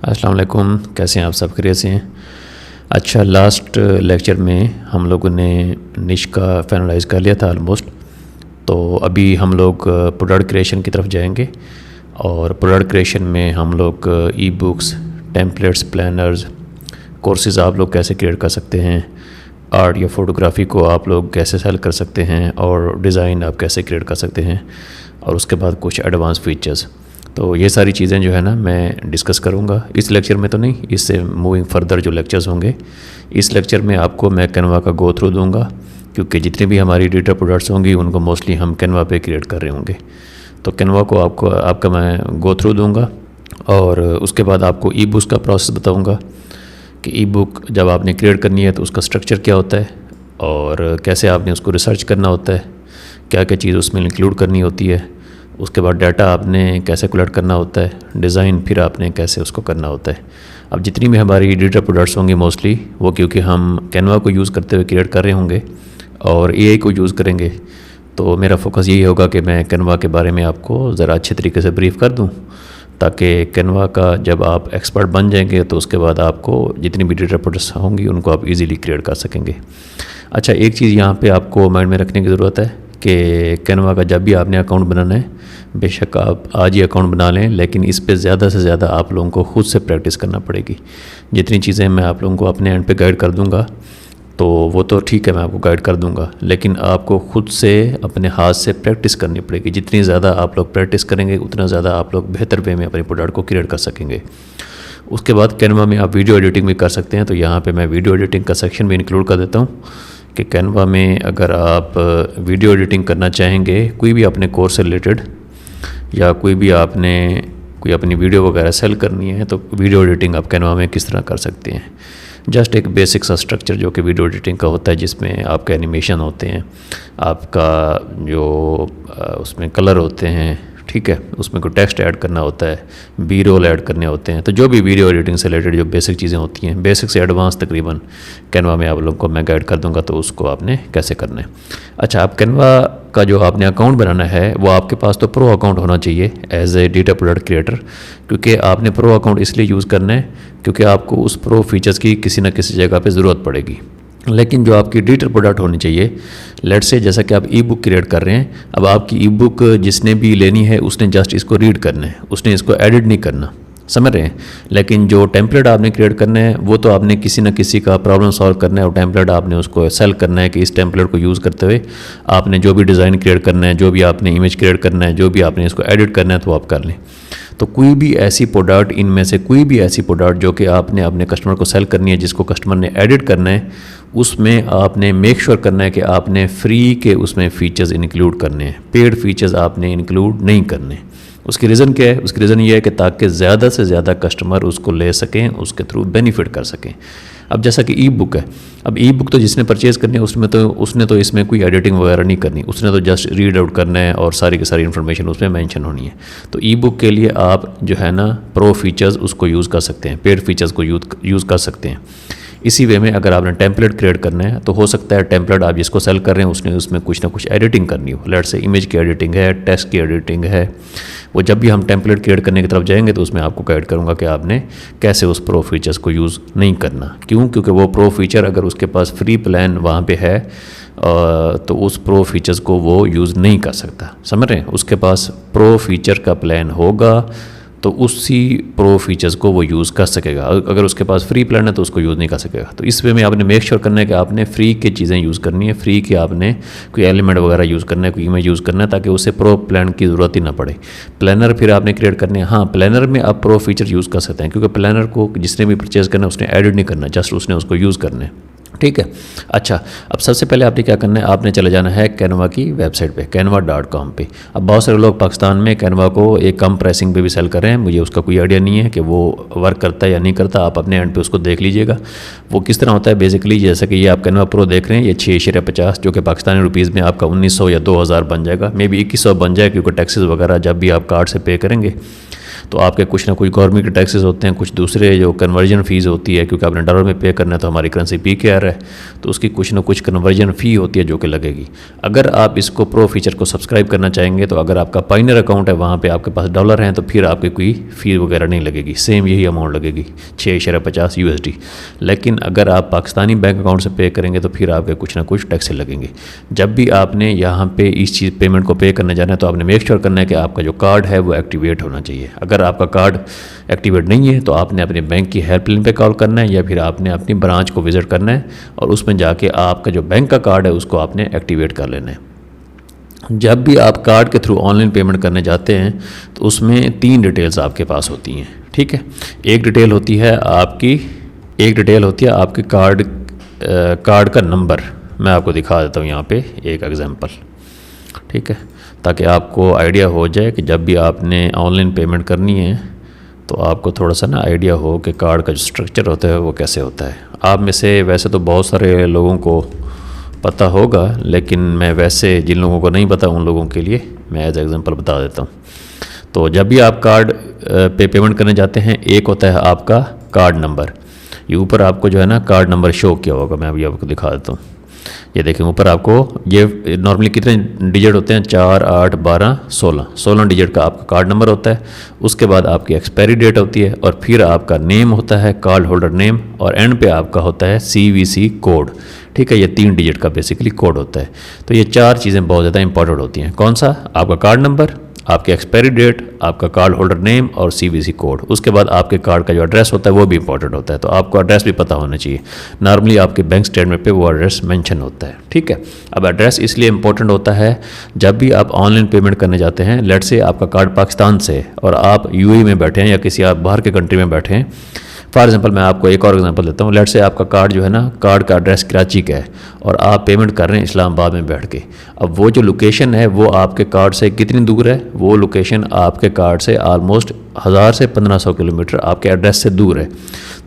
अस्सलाम वालेकुम, कैसे हैं आप? सब खैरियत से हैं? अच्छा, लास्ट लेक्चर में हम लोगों ने निश का फाइनलाइज़ कर लिया था ऑलमोस्ट। तो अभी हम लोग प्रोडक्ट क्रिएशन की तरफ जाएंगे और प्रोडक्ट क्रिएशन में हम लोग e books, templates, planners, courses आप लोग कैसे क्रिएट कर सकते हैं, आर्ट या फ़ोटोग्राफ़ी को आप लोग कैसे सेल कर सकते हैं और डिज़ाइन आप कैसे क्रिएट कर सकते हैं, और उसके बाद कुछ एडवांस फीचर्स। तो ये सारी चीज़ें जो है ना मैं डिस्कस करूँगा इस लेक्चर में, तो नहीं, इससे मूविंग फर्दर जो लेक्चर्स होंगे इस लेक्चर में आपको मैं कैनवा का गो थ्रू दूँगा, क्योंकि जितने भी हमारी डिजिटल प्रोडक्ट्स होंगी उनको मोस्टली हम कैनवा पे क्रिएट कर रहे होंगे। तो कैनवा को आपका मैं गो थ्रू दूँगा और उसके बाद आपको ई बुक्स का प्रोसेस बताऊँगा कि ई बुक जब आपने क्रिएट करनी है तो उसका स्ट्रक्चर क्या होता है और कैसे आपने उसको रिसर्च करना होता है, क्या क्या चीज़ उसमें इंक्लूड करनी होती है, उसके बाद डाटा आपने कैसे कलेक्ट करना होता है, डिज़ाइन फिर आपने कैसे उसको करना होता है। अब जितनी भी हमारी डिजिटल प्रोडक्ट्स होंगी मोस्टली वो, क्योंकि हम कैनवा को यूज़ करते हुए क्रिएट कर रहे होंगे और एआई को यूज़ करेंगे, तो मेरा फोकस यही होगा कि मैं कैनवा के बारे में आपको ज़रा अच्छे तरीके से ब्रीफ़ कर दूँ, ताकि कैनवा का जब आप एक्सपर्ट बन जाएंगे तो उसके बाद आपको जितनी भी डिजिटल प्रोडक्ट्स होंगी उनको आप इजीली क्रिएट कर सकेंगे। अच्छा, एक चीज़ यहाँ पे आपको माइंड में रखने की ज़रूरत है कि कैनवा का जब भी आपने अकाउंट बनाना है, बेशक आप आज ही अकाउंट बना लें, लेकिन इस पे ज़्यादा से ज़्यादा आप लोगों को खुद से प्रैक्टिस करना पड़ेगी। जितनी चीज़ें मैं आप लोगों को अपने एंड पे गाइड कर दूंगा तो वो तो ठीक है, मैं आपको गाइड कर दूंगा, लेकिन आपको खुद से अपने हाथ से प्रैक्टिस करनी पड़ेगी। जितनी ज़्यादा आप लोग प्रैक्टिस करेंगे उतना ज़्यादा आप लोग बेहतर वे में अपने प्रोडक्ट को क्रिएट कर सकेंगे। उसके बाद कैनवा में आप वीडियो एडिटिंग भी कर सकते हैं, तो यहाँ पर मैं वीडियो एडिटिंग का सेक्शन भी इंक्लूड कर देता हूँ कि कैनवा में अगर आप वीडियो एडिटिंग करना चाहेंगे, कोई भी अपने कोर्स से रिलेटेड या कोई भी आपने कोई अपनी वीडियो वगैरह सेल करनी है, तो वीडियो एडिटिंग आप कैनवा में किस तरह कर सकते हैं। जस्ट एक बेसिक सा स्ट्रक्चर जो कि वीडियो एडिटिंग का होता है, जिसमें आपके एनिमेशन होते हैं, आपका जो उसमें कलर होते हैं, ठीक है, उसमें कोई टेक्स्ट ऐड करना होता है, बी रोल ऐड करने होते हैं। तो जो भी वीडियो एडिटिंग से रिलेटेड जो बेसिक चीज़ें होती हैं, बेसिक से एडवांस तकरीबन कैनवा में आप लोगों को मैं गाइड कर दूंगा, तो उसको आपने कैसे करना है। अच्छा, आप कैनवा का जो आपने अकाउंट बनाना है वो आपके पास तो प्रो अकाउंट होना चाहिए as a digital product creator, क्योंकि आपने प्रो अकाउंट इसलिए यूज़ करना है क्योंकि आपको उस प्रो फीचर्स की किसी न किसी जगह पर ज़रूरत पड़ेगी। लेकिन जो आपकी डिजिटल प्रोडक्ट होनी चाहिए, लेट से जैसा कि आप ई बुक क्रिएट कर रहे हैं, अब आपकी ई बुक जिसने भी लेनी है उसने जस्ट इसको रीड करना है, उसने इसको एडिट नहीं करना, समझ रहे हैं। लेकिन जो टेम्पलेट आपने क्रिएट करना है वो तो आपने किसी न किसी का प्रॉब्लम सॉल्व करना है और टेम्पलेट आपने उसको सेल करना है कि इस टेम्पलेट को यूज़ करते हुए आपने जो भी डिज़ाइन क्रिएट करना है, जो भी आपने इमेज क्रिएट करना है, जो भी आपने इसको एडिट करना है, तो आप कर लें। तो कोई भी ऐसी प्रोडक्ट, इनमें से कोई भी ऐसी प्रोडक्ट जो कि आपने अपने कस्टमर को सेल करनी है, जिसको कस्टमर ने एडिट करना है, उसमें आपने मेक श्योर करना है कि आपने फ्री के उसमें फ़ीचर्स इंक्लूड करने हैं, पेड फीचर्स आपने इंक्लूड नहीं करने। उसकी रीज़न क्या है? उसकी रीज़न ये है कि ताकि ज़्यादा से ज़्यादा कस्टमर उसको ले सकें, उसके थ्रू बेनिफिट कर सकें। अब जैसा कि ई बुक है, अब ई बुक तो जिसने परचेज़ करनी है उसने तो इसमें कोई एडिटिंग वगैरह नहीं करनी, उसने तो जस्ट रीड आउट करना है और सारी की सारी इन्फॉर्मेशन उसमें मेंशन होनी है। तो ई बुक के लिए आप जो है ना प्रो फीचर्स उसको यूज़ कर सकते हैं, पेड फीचर्स को यूज़ कर सकते हैं। इसी वे में अगर आपने टेम्पलेट क्रिएट करना है तो हो सकता है टेम्पलेट आप जिसको सेल कर रहे हैं उसने उसमें कुछ ना कुछ एडिटिंग करनी हो, लेट से इमेज की एडिटिंग है, टेक्स्ट की एडिटिंग है। वो जब भी हम टेम्पलेट क्रिएट करने की तरफ जाएंगे तो उसमें आपको गाइड करूंगा कि आपने कैसे उस प्रो फीचर्स को यूज़ नहीं करना। क्यों? क्योंकि वो प्रो फीचर अगर उसके पास फ्री प्लान वहाँ पे है तो उस प्रो फीचर्स को वो यूज़ नहीं कर सकता, समझ रहे हैं। उसके पास प्रो फीचर का प्लान होगा तो उसी प्रो फीचर्स को वो यूज़ कर सकेगा। अगर उसके पास फ्री प्लान है तो उसको यूज़ नहीं कर सकेगा। तो इस वे में आपने मेक श्योर करना है कि आपने फ्री की चीज़ें यूज़ करनी है, फ्री की आपने कोई एलिमेंट वगैरह यूज़ करना है, कोई इमेज यूज़ करना है, ताकि उसे प्रो प्लान की ज़रूरत ही ना पड़े। प्लानर फिर आपने क्रिएट करने हैं। हाँ, प्लानर में आप प्रो फीचर यूज़ कर सकते हैं, क्योंकि प्लानर को जिसने भी परचेज़ करना है उसने एडिट नहीं करना, जस्ट उसने उसको यूज़ करना है, ठीक है। अच्छा, अब सबसे पहले आपने क्या करना है, आपने चले जाना है कैनवा की वेबसाइट पे, canva.com पे। अब बहुत सारे लोग पाकिस्तान में कैनवा को एक कम प्राइसिंग पे भी सेल कर रहे हैं, मुझे उसका कोई आइडिया नहीं है कि वो वर्क करता है या नहीं करता। आप अपने एंड पे उसको देख लीजिएगा वो किस तरह होता है। बेसिकली जैसा कि ये आप कैनवा प्रो देख रहे हैं, ये 6.50 जो कि पाकिस्तानी रुपीज़ में आपका 1900 या 2000 बन जाएगा, मे बी 2100 बन जाए, क्योंकि टैक्सेस वगैरह जब भी आप कार्ड से पे करेंगे तो आपके कुछ ना कुछ गवर्नमेंट के टैक्सेस होते हैं, कुछ दूसरे जो कन्वर्जन फ़ीस होती है, क्योंकि आपने डॉलर में पे करना है तो हमारी करेंसी PKR है, तो उसकी कुछ ना कुछ कन्वर्जन फ़ी होती है जो कि लगेगी। अगर आप इसको प्रो फीचर को सब्सक्राइब करना चाहेंगे तो अगर आपका पाइनर अकाउंट है, वहाँ पे आपके पास डॉलर हैं, तो फिर आपकी कोई फ़ी वगैरह नहीं लगेगी, सेम यही अमाउंट लगेगी 6.50 USD। लेकिन अगर आप पाकिस्तानी बैंक अकाउंट से पे करेंगे तो फिर आपके कुछ ना कुछ टैक्स लगेंगे। जब भी आपने यहाँ पे इस चीज़ पेमेंट को पे करने जाना है तो आपने मेक श्योर करना है कि आपका जो कार्ड है वो एक्टिवेट होना चाहिए। अगर आपका कार्ड एक्टिवेट नहीं है तो आपने अपने बैंक की हेल्पलाइन पे कॉल करना है या फिर आपने अपनी ब्रांच को विज़िट करना है और उसमें जाके आपका जो बैंक का कार्ड है उसको आपने एक्टिवेट कर लेना है। जब भी आप कार्ड के थ्रू ऑनलाइन पेमेंट करने जाते हैं तो उसमें 3 डिटेल्स आपके पास होती हैं, ठीक है। एक डिटेल होती है आपके कार्ड का नंबर। मैं आपको दिखा देता हूँ यहाँ पे एक एग्जांपल, ठीक है, ताकि आपको आइडिया हो जाए कि जब भी आपने ऑनलाइन पेमेंट करनी है तो आपको थोड़ा सा ना आइडिया हो कि कार्ड का जो स्ट्रक्चर होता है वो कैसे होता है। आप में से वैसे तो बहुत सारे लोगों को पता होगा, लेकिन मैं वैसे जिन लोगों को नहीं पता उन लोगों के लिए मैं एज एग्जांपल बता देता हूँ। तो जब भी आप कार्ड पे पेमेंट करने जाते हैं, एक होता है आपका कार्ड नंबर। ये ऊपर आपको जो है ना कार्ड नंबर शो किया होगा, मैं अभी आपको दिखा देता हूँ। ये देखें ऊपर आपको ये नॉर्मली कितने डिजिट होते हैं, 4, 8, 12, 16 डिजिट का आपका कार्ड नंबर होता है। उसके बाद आपकी एक्सपायरी डेट होती है और फिर आपका नेम होता है, कार्ड होल्डर नेम, और एंड पे आपका होता है CVC कोड, ठीक है। ये 3 डिजिट का बेसिकली कोड होता है। तो ये 4 चीज़ें बहुत ज़्यादा इंपॉर्टेंट होती हैं। कौन सा? आपका कार्ड नंबर, आपकी एक्सपायरी डेट, आपका कार्ड होल्डर नेम और CVC कोड। उसके बाद आपके कार्ड का जो एड्रेस होता है वो भी इंपॉर्टेंट होता है, तो आपको एड्रेस भी पता होना चाहिए। नॉर्मली आपके बैंक स्टेटमेंट पे वो एड्रेस मेंशन होता है, ठीक है। अब एड्रेस इसलिए इंपॉर्टेंट होता है, जब भी आप ऑनलाइन पेमेंट करने जाते हैं, लेट से आपका कार्ड पाकिस्तान से और आप UAE में बैठे हैं या किसी आप बाहर के कंट्री में बैठे हैं। फॉर एग्जांपल मैं आपको एक और एग्जांपल देता हूँ। लेट से आपका कार्ड जो है ना, कार्ड का एड्रेस कराची का है और आप पेमेंट कर रहे हैं इस्लामाबाद में बैठ के। अब वो जो लोकेशन है वो आपके कार्ड से कितनी दूर है? वो लोकेशन आपके कार्ड से ऑलमोस्ट 1000 से 1500 किलोमीटर आपके एड्रेस से दूर है।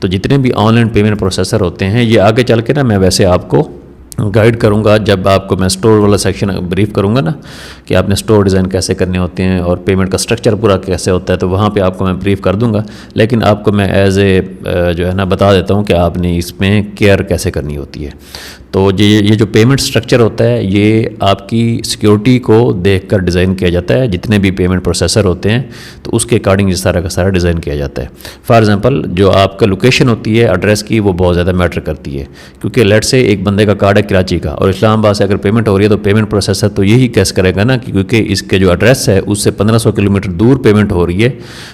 तो जितने भी ऑनलाइन पेमेंट प्रोसेसर होते हैं, ये आगे चल के ना मैं वैसे आपको गाइड करूंगा, जब आपको मैं स्टोर वाला सेक्शन ब्रीफ करूंगा ना कि आपने स्टोर डिज़ाइन कैसे करने होते हैं और पेमेंट का स्ट्रक्चर पूरा कैसे होता है, तो वहाँ पे आपको मैं ब्रीफ कर दूंगा। लेकिन आपको मैं एज ए जो है ना बता देता हूँ कि आपने इसमें केयर कैसे करनी होती है। तो ये जो पेमेंट स्ट्रक्चर होता है ये आपकी सिक्योरिटी को देखकर डिज़ाइन किया जाता है। जितने भी पेमेंट प्रोसेसर होते हैं तो उसके अकॉर्डिंग ये सारा का सारा डिज़ाइन किया जाता है। फॉर एग्जांपल जो आपका लोकेशन होती है एड्रेस की, वो बहुत ज़्यादा मैटर करती है, क्योंकि लेट से एक बंदे का कार्ड है कराची का और इस्लामाबाद से अगर पेमेंट हो रही है तो पेमेंट प्रोसेसर तो यही कैस करेगा ना कि क्योंकि इसके जो एड्रेस है उससे 1500 किलोमीटर दूर पेमेंट हो रही है,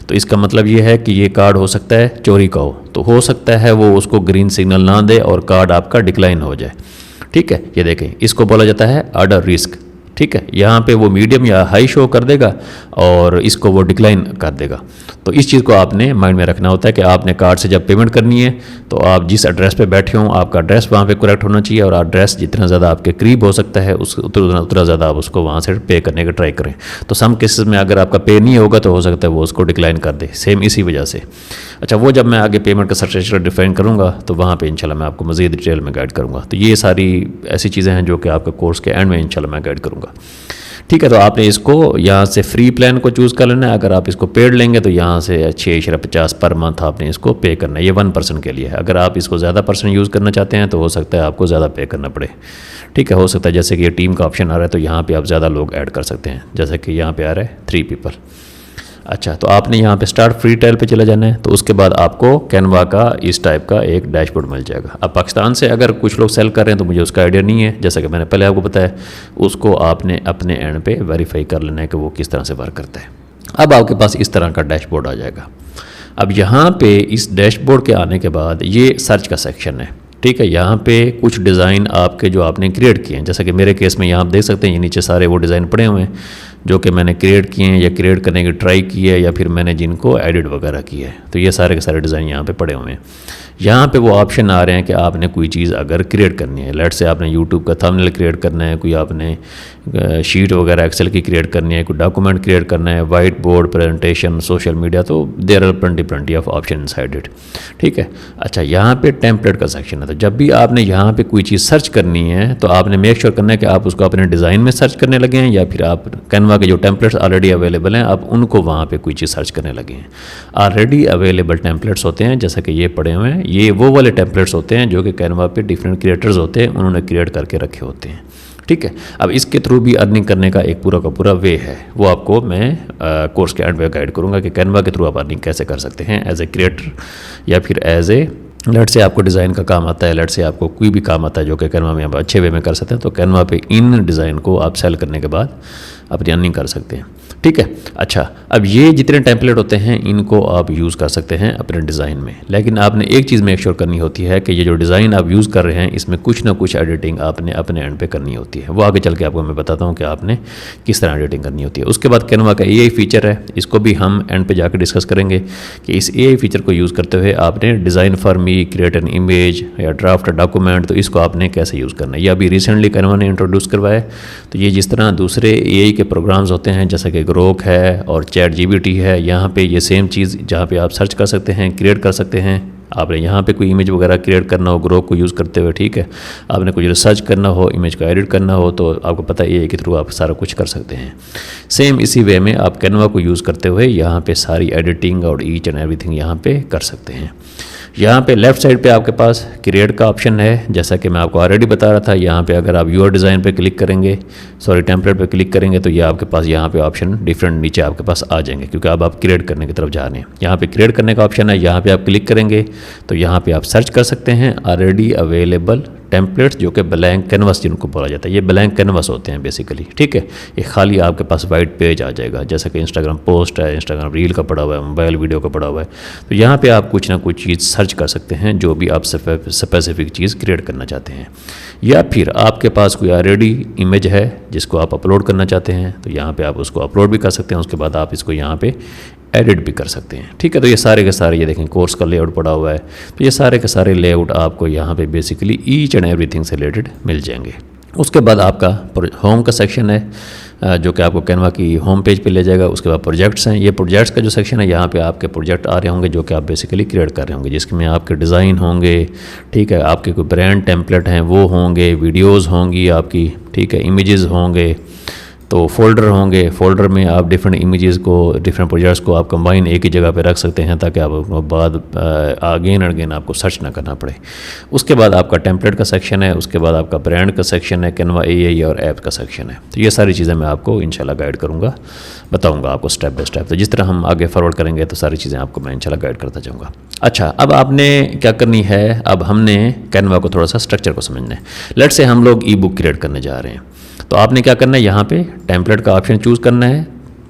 तो इसका मतलब ये है कि ये कार्ड हो सकता है चोरी का हो सकता है वो उसको ग्रीन सिग्नल ना दे और कार्ड आपका डिक्लाइन हो जाए, ठीक है। ये देखें, इसको बोला जाता है ऑर्डर रिस्क, ठीक है। यहाँ पे वो मीडियम या हाई शो कर देगा और इसको वो डिक्लाइन कर देगा। तो इस चीज़ को आपने माइंड में रखना होता है कि आपने कार्ड से जब पेमेंट करनी है तो आप जिस एड्रेस पे बैठे हों आपका एड्रेस वहाँ पे करेक्ट होना चाहिए, और एड्रेस जितना ज़्यादा आपके करीब हो सकता है उतना ज़्यादा आप उसको वहाँ से पे करने का ट्राई करें। तो सम केसेस में अगर आपका पे नहीं होगा तो हो सकता है वो उसको डिक्लाइन कर दे, सेम इसी वजह से। अच्छा, वो जब मैं आगे पेमेंट का स्ट्रक्चर डिफाइन करूँगा तो वहाँ पर इंशाल्लाह मैं आपको मज़ीद डिटेल में गाइड करूँगा। तो ये सारी ऐसी चीज़ें हैं जो कि आपका कोर्स के एंड में इंशाल्लाह मैं गाइड करूँगा, ठीक है। तो आपने इसको यहाँ से फ्री प्लान को चूज़ कर लेना है। अगर आप इसको पेड लेंगे तो यहाँ से 6.50 पर मंथ आपने इसको पे करना है। ये 1 पर्सन के लिए है। अगर आप इसको ज़्यादा पर्सन यूज़ करना चाहते हैं तो हो सकता है आपको ज़्यादा पे करना पड़े, ठीक है। हो सकता है जैसे कि ये टीम का ऑप्शन आ रहा है तो यहाँ पे आप ज़्यादा लोग ऐड कर सकते हैं, जैसे कि यहाँ पे आ रहा है 3 पीपल। अच्छा, तो आपने यहाँ पे स्टार्ट फ्री ट्रायल पे चले जाना है। तो उसके बाद आपको कैनवा का इस टाइप का एक डैशबोर्ड मिल जाएगा। अब पाकिस्तान से अगर कुछ लोग सेल कर रहे हैं तो मुझे उसका आइडिया नहीं है, जैसा कि मैंने पहले आपको बताया, उसको आपने अपने एंड पे वेरीफाई कर लेना है कि वो किस तरह से वर्क करता है। अब आपके पास इस तरह का डैशबोर्ड आ जाएगा। अब यहाँ पे इस डैशबोर्ड के आने के बाद ये सर्च का सेक्शन है, ठीक है। यहाँ पे कुछ डिज़ाइन आपके जो आपने क्रिएट किए हैं, जैसा कि मेरे केस में यहाँ आप देख सकते हैं ये नीचे सारे वो डिज़ाइन पड़े हुए हैं जो कि मैंने क्रिएट किए हैं या क्रिएट करने की ट्राई की है या फिर मैंने जिनको एडिट वगैरह किया है। तो ये सारे के सारे डिज़ाइन यहाँ पे पड़े हुए हैं। यहाँ पे वो ऑप्शन आ रहे हैं कि आपने कोई चीज़ अगर क्रिएट करनी है, लेट से आपने यूट्यूब का थंबनेल क्रिएट करना है, कोई आपने शीट वगैरह एक्सेल की क्रिएट करनी है, कोई डॉक्यूमेंट क्रिएट करना है, white board presentation, social media, तो there are plenty of option inside it. ठीक है। अच्छा, यहाँ पे टेम्पलेट का सेक्शन है, तो जब भी आपने यहाँ पे कोई चीज़ सर्च करनी है तो आपने मेक श्योर करना है कि आप उसको अपने डिज़ाइन में सर्च करने लगे हैं, या फिर आप कैनवा के जो टेम्पलेट्स ऑलरेडी अवेलेबल हैं आप उनको वहाँ पे कोई चीज़ सर्च करने लगे हैं। ऑलरेडी अवेलेबल टेम्पलेट्स होते हैं, जैसा कि ये पड़े हुए हैं, ये वो वाले टेम्पलेट्स होते हैं जो कि कैनवा पे डिफरेंट क्रिएटर्स होते हैं, उन्होंने क्रिएट करके रखे होते हैं। ठीक है। अब इसके थ्रू भी अर्निंग करने का एक पूरा का पूरा वे है, वो आपको मैं कोर्स के एंड में गाइड करूँगा कि कैनवा के थ्रू आप अर्निंग कैसे कर सकते हैं एज ए क्रिएटर, या फिर एज ए लेट से आपको डिज़ाइन का काम आता है, लेट से आपको कोई भी काम आता है जो कि कैनवा में आप अच्छे वे में कर सकते हैं, तो कैनवा पे इन डिज़ाइन को आप सेल करने के बाद अपनी अर्निंग कर सकते हैं। ठीक है। अच्छा, अब ये जितने टेम्पलेट होते हैं इनको आप यूज़ कर सकते हैं अपने डिज़ाइन में, लेकिन आपने एक चीज़ मेक श्योर करनी होती है कि ये जो डिज़ाइन आप यूज़ कर रहे हैं इसमें कुछ ना कुछ एडिटिंग आपने अपने एंड पे करनी होती है। वो आगे चल के आपको मैं बताता हूँ कि आपने किस तरह एडिटिंग करनी होती है। उसके बाद कैनवा का AI फीचर है, इसको भी हम एंड पे जाकर डिस्कस करेंगे कि इस AI फीचर को यूज़ करते हुए आपने design for me, create an image या ड्राफ्ट डॉक्यूमेंट, तो इसको आपने कैसे यूज़ करना है। ये अभी रिसेंटली कैनवा ने इंट्रोड्यूस करवाया है। तो ये जिस तरह दूसरे AI के प्रोग्राम्स होते हैं जैसे कि ग्रोक है और ChatGPT है, यहाँ पे ये सेम चीज़ जहाँ पे आप सर्च कर सकते हैं, क्रिएट कर सकते हैं। आपने यहाँ पे कोई इमेज वगैरह क्रिएट करना हो ग्रोक को यूज़ करते हुए, ठीक है, आपने कुछ रिसर्च करना हो, इमेज को एडिट करना हो, तो आपको पता है AI के थ्रू आप सारा कुछ कर सकते हैं। सेम इसी वे में आप कैनवा को यूज़ करते हुए यहाँ पे सारी एडिटिंग और ईच एंड एवरीथिंग यहाँ पे कर सकते हैं। यहाँ पे लेफ़्ट साइड पे आपके पास क्रिएट का ऑप्शन है, जैसा कि मैं आपको ऑलरेडी बता रहा था। यहाँ पे अगर आप यूर डिज़ाइन पे क्लिक करेंगे, टेम्पलेट पे क्लिक करेंगे, तो ये आपके पास यहाँ पे ऑप्शन डिफरेंट नीचे आपके पास आ जाएंगे, क्योंकि अब आप क्रिएट करने की तरफ जा रहे हैं। यहाँ पे क्रिएट करने का ऑप्शन है, यहाँ पे आप क्लिक करेंगे तो यहाँ पे आप सर्च कर सकते हैं ऑलरेडी अवेलेबल टेम्पलेट्स, जो कि ब्लैंक कैनवस जिनको बोला जाता है। ये ब्लैंक कैनवस होते हैं बेसिकली। ठीक है। ये खाली आपके पास वाइट पेज आ जाएगा, जैसा कि इंस्टाग्राम पोस्ट है, इंस्टाग्राम रील का पड़ा हुआ है, मोबाइल वीडियो का पड़ा हुआ है। तो यहाँ पे आप कुछ ना कुछ चीज़ सर्च कर सकते हैं जो भी आप स्पेसिफिक चीज़ क्रिएट करना चाहते हैं, या फिर आपके पास कोई ऑलरेडी इमेज है जिसको आप अपलोड करना चाहते हैं, तो यहाँ पर आप उसको अपलोड भी कर सकते हैं। उसके बाद आप इसको यहाँ पर एडिट भी कर सकते हैं। ठीक है। तो ये सारे के सारे, ये देखें कोर्स का लेआउट पड़ा हुआ है, तो ये सारे के सारे लेआउट आपको यहाँ पे बेसिकली ईच एंड एवरीथिंग से रिलेटेड मिल जाएंगे। उसके बाद आपका होम का सेक्शन है जो कि आपको कैनवा की होम पेज पे ले जाएगा। उसके बाद प्रोजेक्ट्स हैं। ये प्रोजेक्ट्स का जो सेक्शन है, यहाँ पे आपके प्रोजेक्ट आ रहे होंगे जो कि आप बेसिकली क्रिएट कर रहे होंगे, जिसमें आपके डिज़ाइन होंगे, ठीक है, आपके कोई ब्रांड टेम्पलेट हैं वो होंगे, वीडियोज़ होंगी आपकी, ठीक है, इमेजेस होंगे, तो फोल्डर होंगे। फोल्डर में आप डिफरेंट इमेजेस को, डिफरेंट प्रोजेक्ट्स को आप कंबाइन एक ही जगह पे रख सकते हैं, ताकि आप बाद अगेन एंड अगेन आपको सर्च ना करना पड़े। उसके बाद आपका टेम्पलेट का सेक्शन है, उसके बाद आपका ब्रांड का सेक्शन है, कैनवा AI और ऐप का सेक्शन है। तो ये सारी चीज़ें मैं आपको इंशाल्लाह गाइड करूँगा, बताऊँगा आपको स्टेप बाय स्टेप। तो जिस तरह हम आगे फॉरवर्ड करेंगे तो सारी चीज़ें आपको मैं इंशाल्लाह गाइड करता जाऊँगा। अच्छा, अब आपने क्या करनी है, अब हमने कैनवा को थोड़ा सा स्ट्रक्चर को समझना है। लेट्स से हम लोग ई बुक क्रिएट करने जा रहे हैं, तो आपने क्या करना है, यहाँ पे टेम्पलेट का ऑप्शन चूज़ करना है।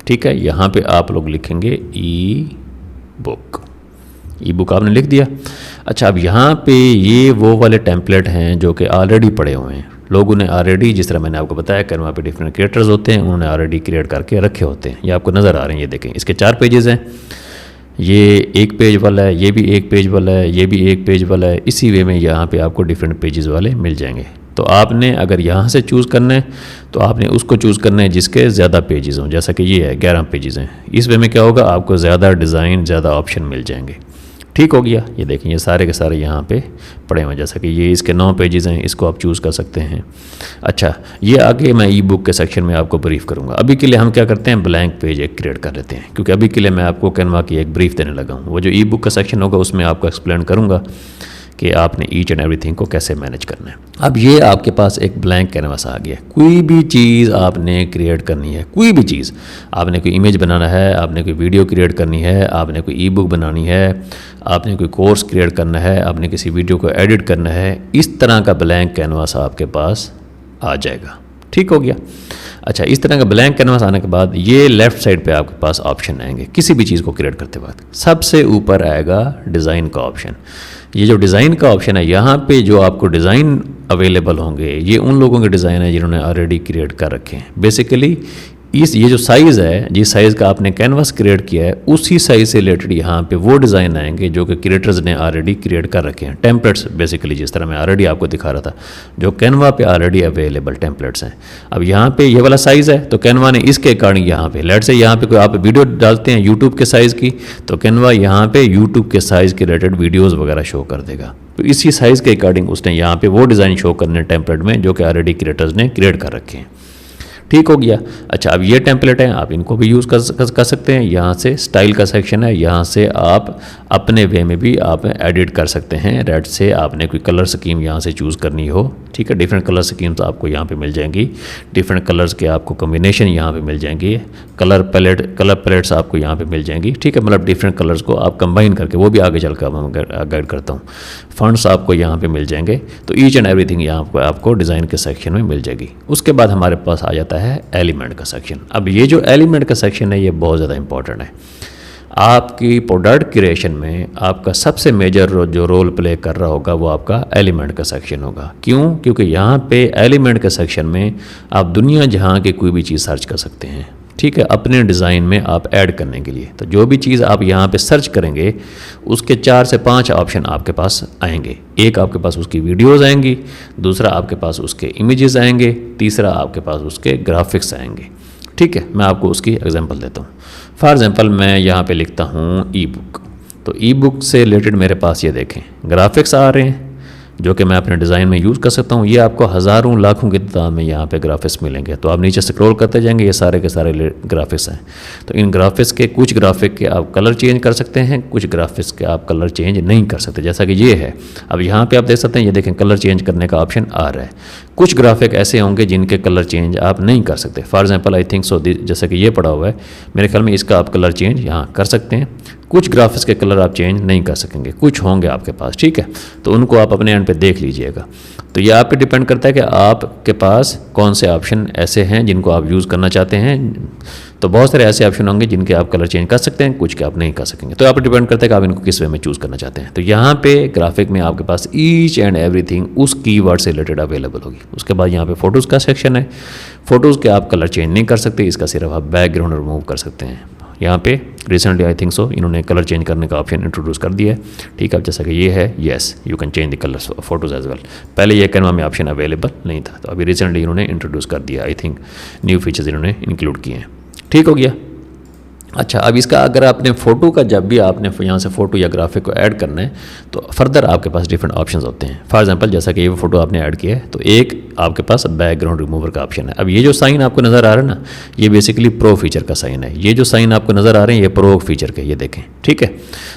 ठीक है। यहाँ पे आप लोग लिखेंगे ई बुक आपने लिख दिया। अच्छा, अब यहाँ पे ये वो वाले टेम्पलेट हैं जो कि ऑलरेडी पड़े हुए हैं, लोगों ने ऑलरेडी, जिस तरह मैंने आपको बताया कैनवा पे डिफरेंट क्रिएटर्स होते हैं, उन्होंने ऑलरेडी क्रिएट करके रखे होते हैं। ये आपको नज़र आ रहे हैं, ये देखें, इसके 4 पेजेस हैं। ये एक पेज वाला है, ये भी एक पेज वाला है, ये भी एक पेज वाला है। इसी वे में यहाँ पे आपको डिफरेंट पेजेस वाले मिल जाएंगे। तो आपने अगर यहाँ से चूज़ करना है तो आपने उसको चूज़ करना है जिसके ज़्यादा पेजेस हों, जैसा कि ये है 11 पेजेस हैं। इस वे में क्या होगा, आपको ज़्यादा डिज़ाइन, ज़्यादा ऑप्शन मिल जाएंगे। ठीक हो गया। ये देखें, ये सारे के सारे यहाँ पे पड़े हुए हैं, जैसा कि ये इसके 9 पेजेस हैं, इसको आप चूज़ कर सकते हैं। अच्छा, ये आगे मैं ई बुक के सेक्शन में आपको ब्रीफ करूँगा। अभी के लिए हम क्या करते हैं, ब्लैंक पेज एक क्रिएट कर लेते हैं, क्योंकि अभी के लिए मैं आपको कैनवा की एक ब्रीफ देने लगा हूँ। वो जो ई बुक का सेक्शन होगा उसमें आपको एक्सप्लेन करूँगा कि आपने ईच एंड एवरीथिंग को कैसे मैनेज करना है। अब ये आपके पास एक ब्लैंक कैनवास आ गया। कोई भी चीज़ आपने क्रिएट करनी है, कोई भी चीज़, आपने कोई इमेज बनाना है, आपने कोई वीडियो क्रिएट करनी है, आपने कोई ई बुक बनानी है, आपने कोई कोर्स क्रिएट करना है, आपने किसी वीडियो को एडिट करना है, इस तरह का ब्लैंक कैनवास आपके पास आ जाएगा। ठीक हो गया। अच्छा, इस तरह का ब्लैंक कैनवास आने के बाद ये लेफ़्ट साइड पे आपके पास ऑप्शन आएंगे किसी भी चीज़ को क्रिएट करते वक्त। सबसे ऊपर आएगा डिज़ाइन का ऑप्शन। ये जो डिज़ाइन का ऑप्शन है, यहाँ पे जो आपको डिज़ाइन अवेलेबल होंगे, ये उन लोगों के डिज़ाइन है जिन्होंने ऑलरेडी क्रिएट कर रखे हैं। बेसिकली ये जो साइज़ है, जिस साइज़ का आपने कैनवास क्रिएट किया है, उसी साइज़ से रिलेटेड यहाँ पे वो डिज़ाइन आएंगे जो कि क्रिएटर्स ने ऑलरेडी क्रिएट कर रखे हैं, टेम्पलेट्स बेसिकली, जिस तरह मैं ऑलरेडी आपको दिखा रहा था, जो कैनवा पे ऑलरेडी अवेलेबल टेम्पलेट्स हैं। अब यहाँ पे ये वाला साइज़ है तो कैनवा ने इसके अकॉर्डिंग यहाँ पे लेट से यहाँ पे कोई आप वीडियो डालते हैं यूट्यूब के साइज़ की, तो कैनवा यहाँ पे यूट्यूब के साइज़ के रिलेटेड वीडियोज़ वगैरह शो कर देगा। तो इसी साइज़ के अकॉर्डिंग उसने यहाँ पे वो डिज़ाइन शो करने टेम्पलेट में जो कि ऑलरेडी क्रिएटर्स ने क्रिएट कर रखे हैं। ठीक हो गया। अच्छा, अब ये टेम्पलेट है, आप इनको भी यूज़ कर सकते हैं। यहाँ से स्टाइल का सेक्शन है, यहाँ से आप अपने वे में भी आप एडिट कर सकते हैं। रेड से आपने कोई कलर स्कीम यहाँ से चूज़ करनी हो, ठीक है, डिफरेंट कलर स्कीम्स आपको यहाँ पे मिल जाएंगी, डिफरेंट कलर्स के आपको कॉम्बिनेशन यहाँ पे मिल जाएंगी, कलर पैलेट्स आपको यहाँ पे मिल जाएंगी, ठीक है, मतलब डिफरेंट कलर्स को आप कंबाइन करके, वो भी आगे चल कर मैं गाइड करता हूँ। फंड्स आपको यहाँ पे मिल जाएंगे। तो ईच एंड एवरीथिंग यहाँ पर आपको डिज़ाइन के सेक्शन में मिल जाएगी। उसके बाद हमारे पास आ जाता है एलिमेंट का सेक्शन। अब ये जो एलिमेंट का सेक्शन है, ये बहुत ज़्यादा इंपॉर्टेंट है। आपकी प्रोडक्ट क्रिएशन में आपका सबसे मेजर जो रोल प्ले कर रहा होगा वो आपका एलिमेंट का सेक्शन होगा। क्यों? क्योंकि यहाँ पे एलिमेंट के सेक्शन में आप दुनिया जहाँ की कोई भी चीज़ सर्च कर सकते हैं, ठीक है, अपने डिज़ाइन में आप ऐड करने के लिए। तो जो भी चीज़ आप यहाँ पे सर्च करेंगे उसके 4 से 5 ऑप्शन आपके पास आएंगे। एक आपके पास उसकी वीडियोज़ आएंगी, दूसरा आपके पास उसके इमेजेस आएंगे, तीसरा आपके पास उसके ग्राफिक्स आएंगे, ठीक है। मैं आपको उसकी एग्जांपल देता हूँ। फॉर एग्जांपल मैं यहाँ पे लिखता हूँ ई बुक, तो ई बुक से रिलेटेड मेरे पास ये देखें ग्राफिक्स आ रहे हैं जो कि मैं अपने डिज़ाइन में यूज़ कर सकता हूँ। ये आपको हज़ारों लाखों की तादाद में यहाँ पे ग्राफिक्स मिलेंगे। तो आप नीचे स्क्रॉल करते जाएंगे, ये सारे के सारे ग्राफिक्स हैं। तो इन ग्राफिक्स के कुछ ग्राफिक के आप कलर चेंज कर सकते हैं, कुछ ग्राफिक्स के आप कलर चेंज नहीं कर सकते, जैसा कि ये है। अब यहाँ पे आप देख सकते हैं, ये देखें कलर चेंज करने का ऑप्शन आ रहा है। कुछ ग्राफिक ऐसे होंगे जिनके कलर चेंज आप नहीं कर सकते। For example I think so, जैसा कि ये पड़ा हुआ है, मेरे ख्याल में इसका आप कलर चेंज यहाँ कर सकते हैं। कुछ ग्राफिक्स के कलर आप चेंज नहीं कर सकेंगे, कुछ होंगे आपके पास, ठीक है। तो उनको आप अपने एंड पे देख लीजिएगा। तो ये आप पे डिपेंड करता है कि आपके पास कौन से ऑप्शन ऐसे हैं जिनको आप यूज़ करना चाहते हैं। तो बहुत सारे ऐसे ऑप्शन होंगे जिनके आप कलर चेंज कर सकते हैं, कुछ के आप नहीं कर सकेंगे। तो आप पे डिपेंड करता है कि आप इनको किस वे में चूज़ करना चाहते हैं। तो यहाँ पे ग्राफिक में आपके पास ईच एंड एवरीथिंग उस कीवर्ड से रिलेटेड अवेलेबल होगी। उसके बाद यहाँ पे फ़ोटोज़ का सेक्शन है। फ़ोटोज़ के आप कलर चेंज नहीं कर सकते, इसका सिर्फ आप बैकग्राउंड रिमूव कर सकते हैं। यहाँ पे रिसेंटली आई थिंक सो इन्होंने कलर चेंज करने का ऑप्शन इंट्रोड्यूस कर दिया है, ठीक है। अब जैसा कि ये है, yes you can change the colours photos as well. पहले ये कैनवा में ऑप्शन अवेलेबल नहीं था, तो अभी रिसेंटली इन्होंने इंट्रोड्यूस कर दिया। आई थिंक न्यू फीचर्स इन्होंने इंक्लूड किए हैं, ठीक हो गया। अच्छा, अब इसका अगर आपने फ़ोटो का, जब भी आपने यहाँ से फ़ोटो या ग्राफिक को ऐड करना है तो फर्दर आपके पास डिफरेंट ऑप्शंस होते हैं। फॉर एग्जांपल जैसा कि ये फ़ोटो आपने ऐड किया है तो एक आपके पास बैकग्राउंड रिमूवर का ऑप्शन है। अब ये जो साइन आपको नज़र आ रहा है ना, ये बेसिकली प्रो फीचर का साइन है। ये जो साइन आपको नज़र आ रहे हैं ये प्रो फीचर के, ये देखें, ठीक है।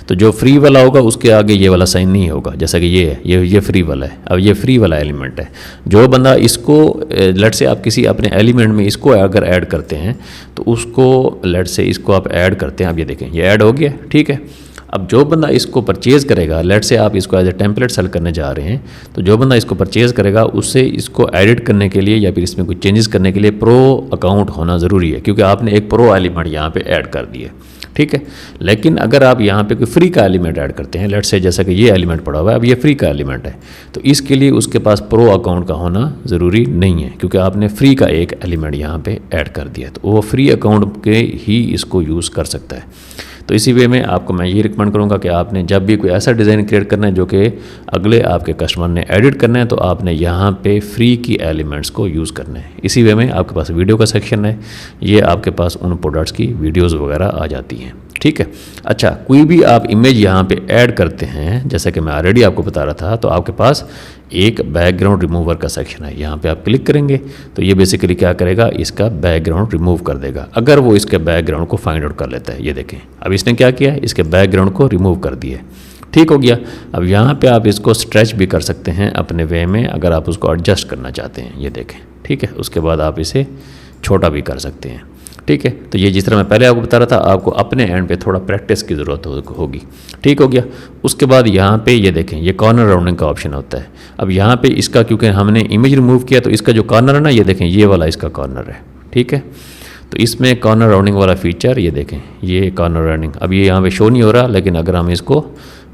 तो जो फ्री वाला होगा उसके आगे ये वाला साइन नहीं होगा, जैसा कि ये है, ये फ्री वाला है। अब ये फ्री वाला एलिमेंट है। जो बंदा इसको लेट से आप किसी अपने एलिमेंट में इसको अगर ऐड करते हैं तो उसको लेट से इसको आप ऐड करते हैं, अब ये देखें ये ऐड हो गया, ठीक है। अब जो बंदा इसको परचेज़ करेगा, लेट से आप इसको एज ए टेम्पलेट सेल करने जा रहे हैं, तो जो बंदा इसको परचेज़ करेगा उससे इसको एडिट करने के लिए या फिर इसमें कुछ चेंजेस करने के लिए प्रो अकाउंट होना ज़रूरी है, क्योंकि आपने एक प्रो एलिमेंट यहाँ पे ऐड कर दिए, ठीक है। लेकिन अगर आप यहाँ पे कोई फ्री का एलिमेंट ऐड करते हैं, लेट से जैसा कि ये एलिमेंट पड़ा हुआ है, अब ये फ्री का एलिमेंट है, तो इसके लिए उसके पास प्रो अकाउंट का होना ज़रूरी नहीं है, क्योंकि आपने फ्री का एक एलिमेंट यहाँ पे ऐड कर दिया, तो वो फ्री अकाउंट के ही इसको यूज़ कर सकता है। तो इसी वे में आपको मैं ये रिकमेंड करूँगा कि आपने जब भी कोई ऐसा डिज़ाइन क्रिएट करना है जो कि अगले आपके कस्टमर ने एडिट करना है, तो आपने यहाँ पे फ्री की एलिमेंट्स को यूज़ करना है। इसी वे में आपके पास वीडियो का सेक्शन है, ये आपके पास उन प्रोडक्ट्स की वीडियोज़ वगैरह आ जाती हैं, ठीक है। अच्छा, कोई भी आप इमेज यहाँ पे ऐड करते हैं, जैसा कि मैं ऑलरेडी आपको बता रहा था, तो आपके पास एक बैकग्राउंड रिमूवर का सेक्शन है। यहाँ पे आप क्लिक करेंगे तो ये बेसिकली क्या करेगा, इसका बैकग्राउंड रिमूव कर देगा, अगर वो इसके बैकग्राउंड को फाइंड आउट कर लेता है। ये देखें, अब इसने क्या किया, इसके बैकग्राउंड को रिमूव कर दिया, ठीक हो गया। अब यहाँ पे आप इसको स्ट्रेच भी कर सकते हैं अपने वे में, अगर आप उसको एडजस्ट करना चाहते हैं, ये देखें, ठीक है। उसके बाद आप इसे छोटा भी कर सकते हैं, ठीक है। तो ये जिस तरह मैं पहले आपको बता रहा था, आपको अपने एंड पे थोड़ा प्रैक्टिस की ज़रूरत होगी, ठीक हो गया। उसके बाद यहाँ पे ये देखें, ये कॉर्नर राउंडिंग का ऑप्शन होता है। अब यहाँ पे इसका, क्योंकि हमने इमेज रिमूव किया, तो इसका जो कॉर्नर है ना, ये देखें ये वाला इसका कॉर्नर है, ठीक है। तो इसमें कॉर्नर राउंडिंग वाला फीचर, ये देखें ये कॉर्नर राउंडिंग, अब ये यहाँ पे शो नहीं हो रहा, लेकिन अगर हम इसको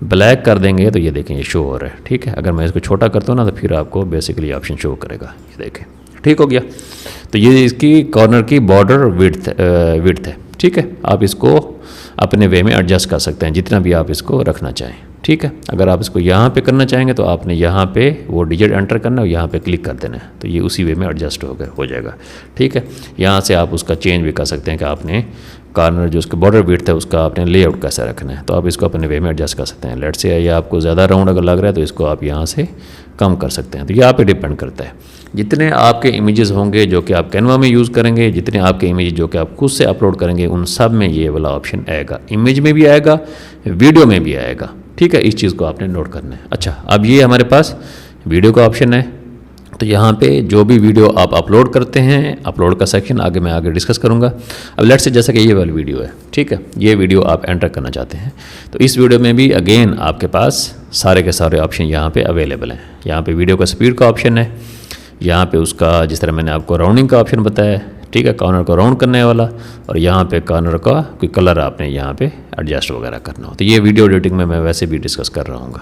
ब्लैक कर देंगे तो ये देखें ये शो हो रहा है, ठीक है। अगर मैं इसको छोटा करता हूँ ना, तो फिर आपको बेसिकली ऑप्शन शो करेगा, ये देखें, ठीक हो गया। तो ये इसकी कॉर्नर की बॉर्डर विड्थ है, ठीक है। आप इसको अपने वे में एडजस्ट कर सकते हैं जितना भी आप इसको रखना चाहें, ठीक है। अगर आप इसको यहाँ पे करना चाहेंगे तो आपने यहाँ पे वो डिजिट एंटर करना है और यहाँ पे क्लिक कर देना है, तो ये उसी वे में एडजस्ट हो जाएगा, ठीक है। यहाँ से आप उसका चेंज भी कर सकते हैं कि आपने कॉर्नर जो उसका बॉर्डर विड्थ है उसका आपने लेआउट कैसा रखना है, तो आप इसको अपने वे में एडजस्ट कर सकते हैं। लेट से ये आपको ज़्यादा राउंड अगर लग रहा है तो इसको आप यहाँ से कम कर सकते हैं। तो ये आप पे डिपेंड करता है। जितने आपके इमेजेस होंगे जो कि आप कैनवा में यूज़ करेंगे, जितने आपके इमेज जो कि आप खुद से अपलोड करेंगे, उन सब में ये वाला ऑप्शन आएगा। इमेज में भी आएगा, वीडियो में भी आएगा, ठीक है। इस चीज़ को आपने नोट करना है। अच्छा, अब ये हमारे पास वीडियो का ऑप्शन है। तो यहाँ पे जो भी वीडियो आप अपलोड करते हैं, अपलोड का सेक्शन मैं आगे डिस्कस करूँगा। अब लेट्स से जैसा कि ये वाली वीडियो है, ठीक है, ये वीडियो आप एंटर करना चाहते हैं, तो इस वीडियो में भी अगेन आपके पास सारे के सारे ऑप्शन यहाँ पे अवेलेबल हैं। यहाँ पे वीडियो का स्पीड का ऑप्शन है, यहाँ पे उसका जिस तरह मैंने आपको राउंडिंग का ऑप्शन बताया, ठीक है, कॉर्नर को राउंड करने वाला, और यहाँ पे कॉर्नर का कोई कलर आपने यहाँ पे एडजस्ट वगैरह करना हो। तो ये वीडियो एडिटिंग में मैं वैसे भी डिस्कस कर रहा हूँ।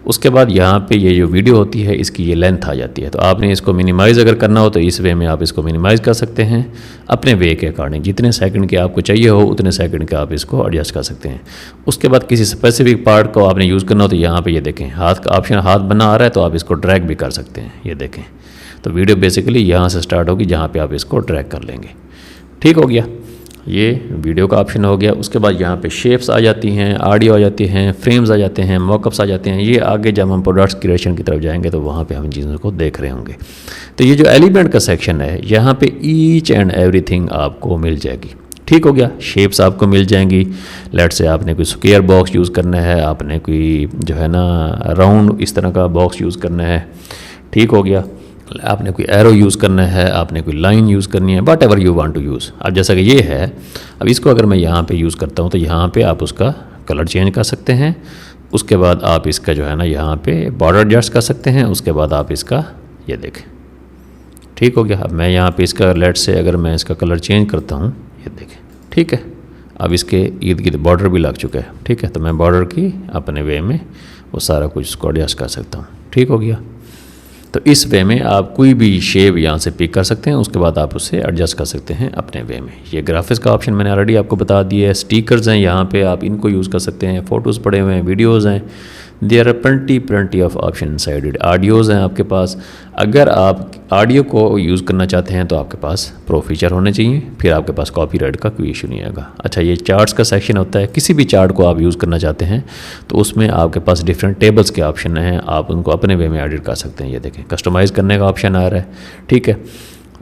उसके बाद यहाँ पे ये जो वीडियो होती है इसकी ये लेंथ आ जाती है, तो आपने इसको मिनिमाइज़ अगर करना हो तो इस वे में आप इसको मिनिमाइज़ कर सकते हैं अपने वे के अकॉर्डिंग। जितने सेकंड के आपको चाहिए हो उतने सेकंड का आप इसको एडजस्ट कर सकते हैं। उसके बाद किसी स्पेसिफिक पार्ट को आपने यूज़ करना हो तो यहाँ पे ये देखें हाथ का ऑप्शन, हाथ बना आ रहा है तो आप इसको ड्रैग भी कर सकते हैं। ये देखें, तो वीडियो बेसिकली यहाँ से स्टार्ट होगी जहाँ पे आप इसको ड्रैग कर लेंगे, ठीक हो गया। ये वीडियो का ऑप्शन हो गया। उसके बाद यहाँ पे शेप्स आ जाती हैं, ऑडियो आ जाती हैं, फ्रेम्स आ जाते हैं, मॉकअप्स आ जाते हैं। ये आगे जब हम प्रोडक्ट्स क्रिएशन की तरफ जाएंगे तो वहाँ पे हम चीज़ों को देख रहे होंगे। तो ये जो एलिमेंट का सेक्शन है यहाँ पे ईच एंड एवरीथिंग आपको मिल जाएगी, ठीक हो गया। शेप्स आपको मिल जाएंगी। लेट से आपने कोई स्क्वायर बॉक्स यूज़ करना है, आपने कोई जो है ना राउंड इस तरह का बॉक्स यूज़ करना है, ठीक हो गया। आपने कोई एरो यूज़ करना है, आपने कोई लाइन यूज़ करनी है, whatever you want to use. अब जैसा कि ये है, अब इसको अगर मैं यहाँ पे यूज़ करता हूँ तो यहाँ पे आप उसका कलर चेंज कर सकते हैं। उसके बाद आप इसका जो है ना यहाँ पे बॉर्डर एडजस्ट कर सकते हैं। उसके बाद आप इसका ये देखें, ठीक हो गया। अब मैं यहाँ पे इसका लेट से अगर मैं इसका कलर चेंज करता हूँ, ये देखें, ठीक है। अब इसके इर्द गिर्द बॉर्डर भी लग चुका है, ठीक है। तो मैं बॉर्डर की अपने वे में वो सारा कुछ उसको एडजस्ट कर सकता हूँ, ठीक हो गया। तो इस वे में आप कोई भी शेप यहाँ से पिक कर सकते हैं, उसके बाद आप उससे एडजस्ट कर सकते हैं अपने वे में। ये ग्राफिक्स का ऑप्शन मैंने ऑलरेडी आपको बता दिया है। स्टिकर्स हैं यहाँ पे, आप इनको यूज़ कर सकते हैं। फ़ोटोज़ पड़े हुए हैं, वीडियोज़ हैं, there are plenty of option inside. Audios हैं आपके पास। अगर आप ऑडियो को यूज़ करना चाहते हैं तो आपके पास प्रो फीचर होने चाहिए, फिर आपके पास कॉपीराइट का कोई इशू नहीं आएगा। अच्छा, ये चार्ट्स का सेक्शन होता है। किसी भी चार्ट को आप यूज़ करना चाहते हैं तो उसमें आपके पास डिफरेंट टेबल्स के ऑप्शन हैं, आप उनको अपने वे में एडिट कर सकते हैं। ये देखें, कस्टमाइज़ करने का ऑप्शन आ रहा है, ठीक है।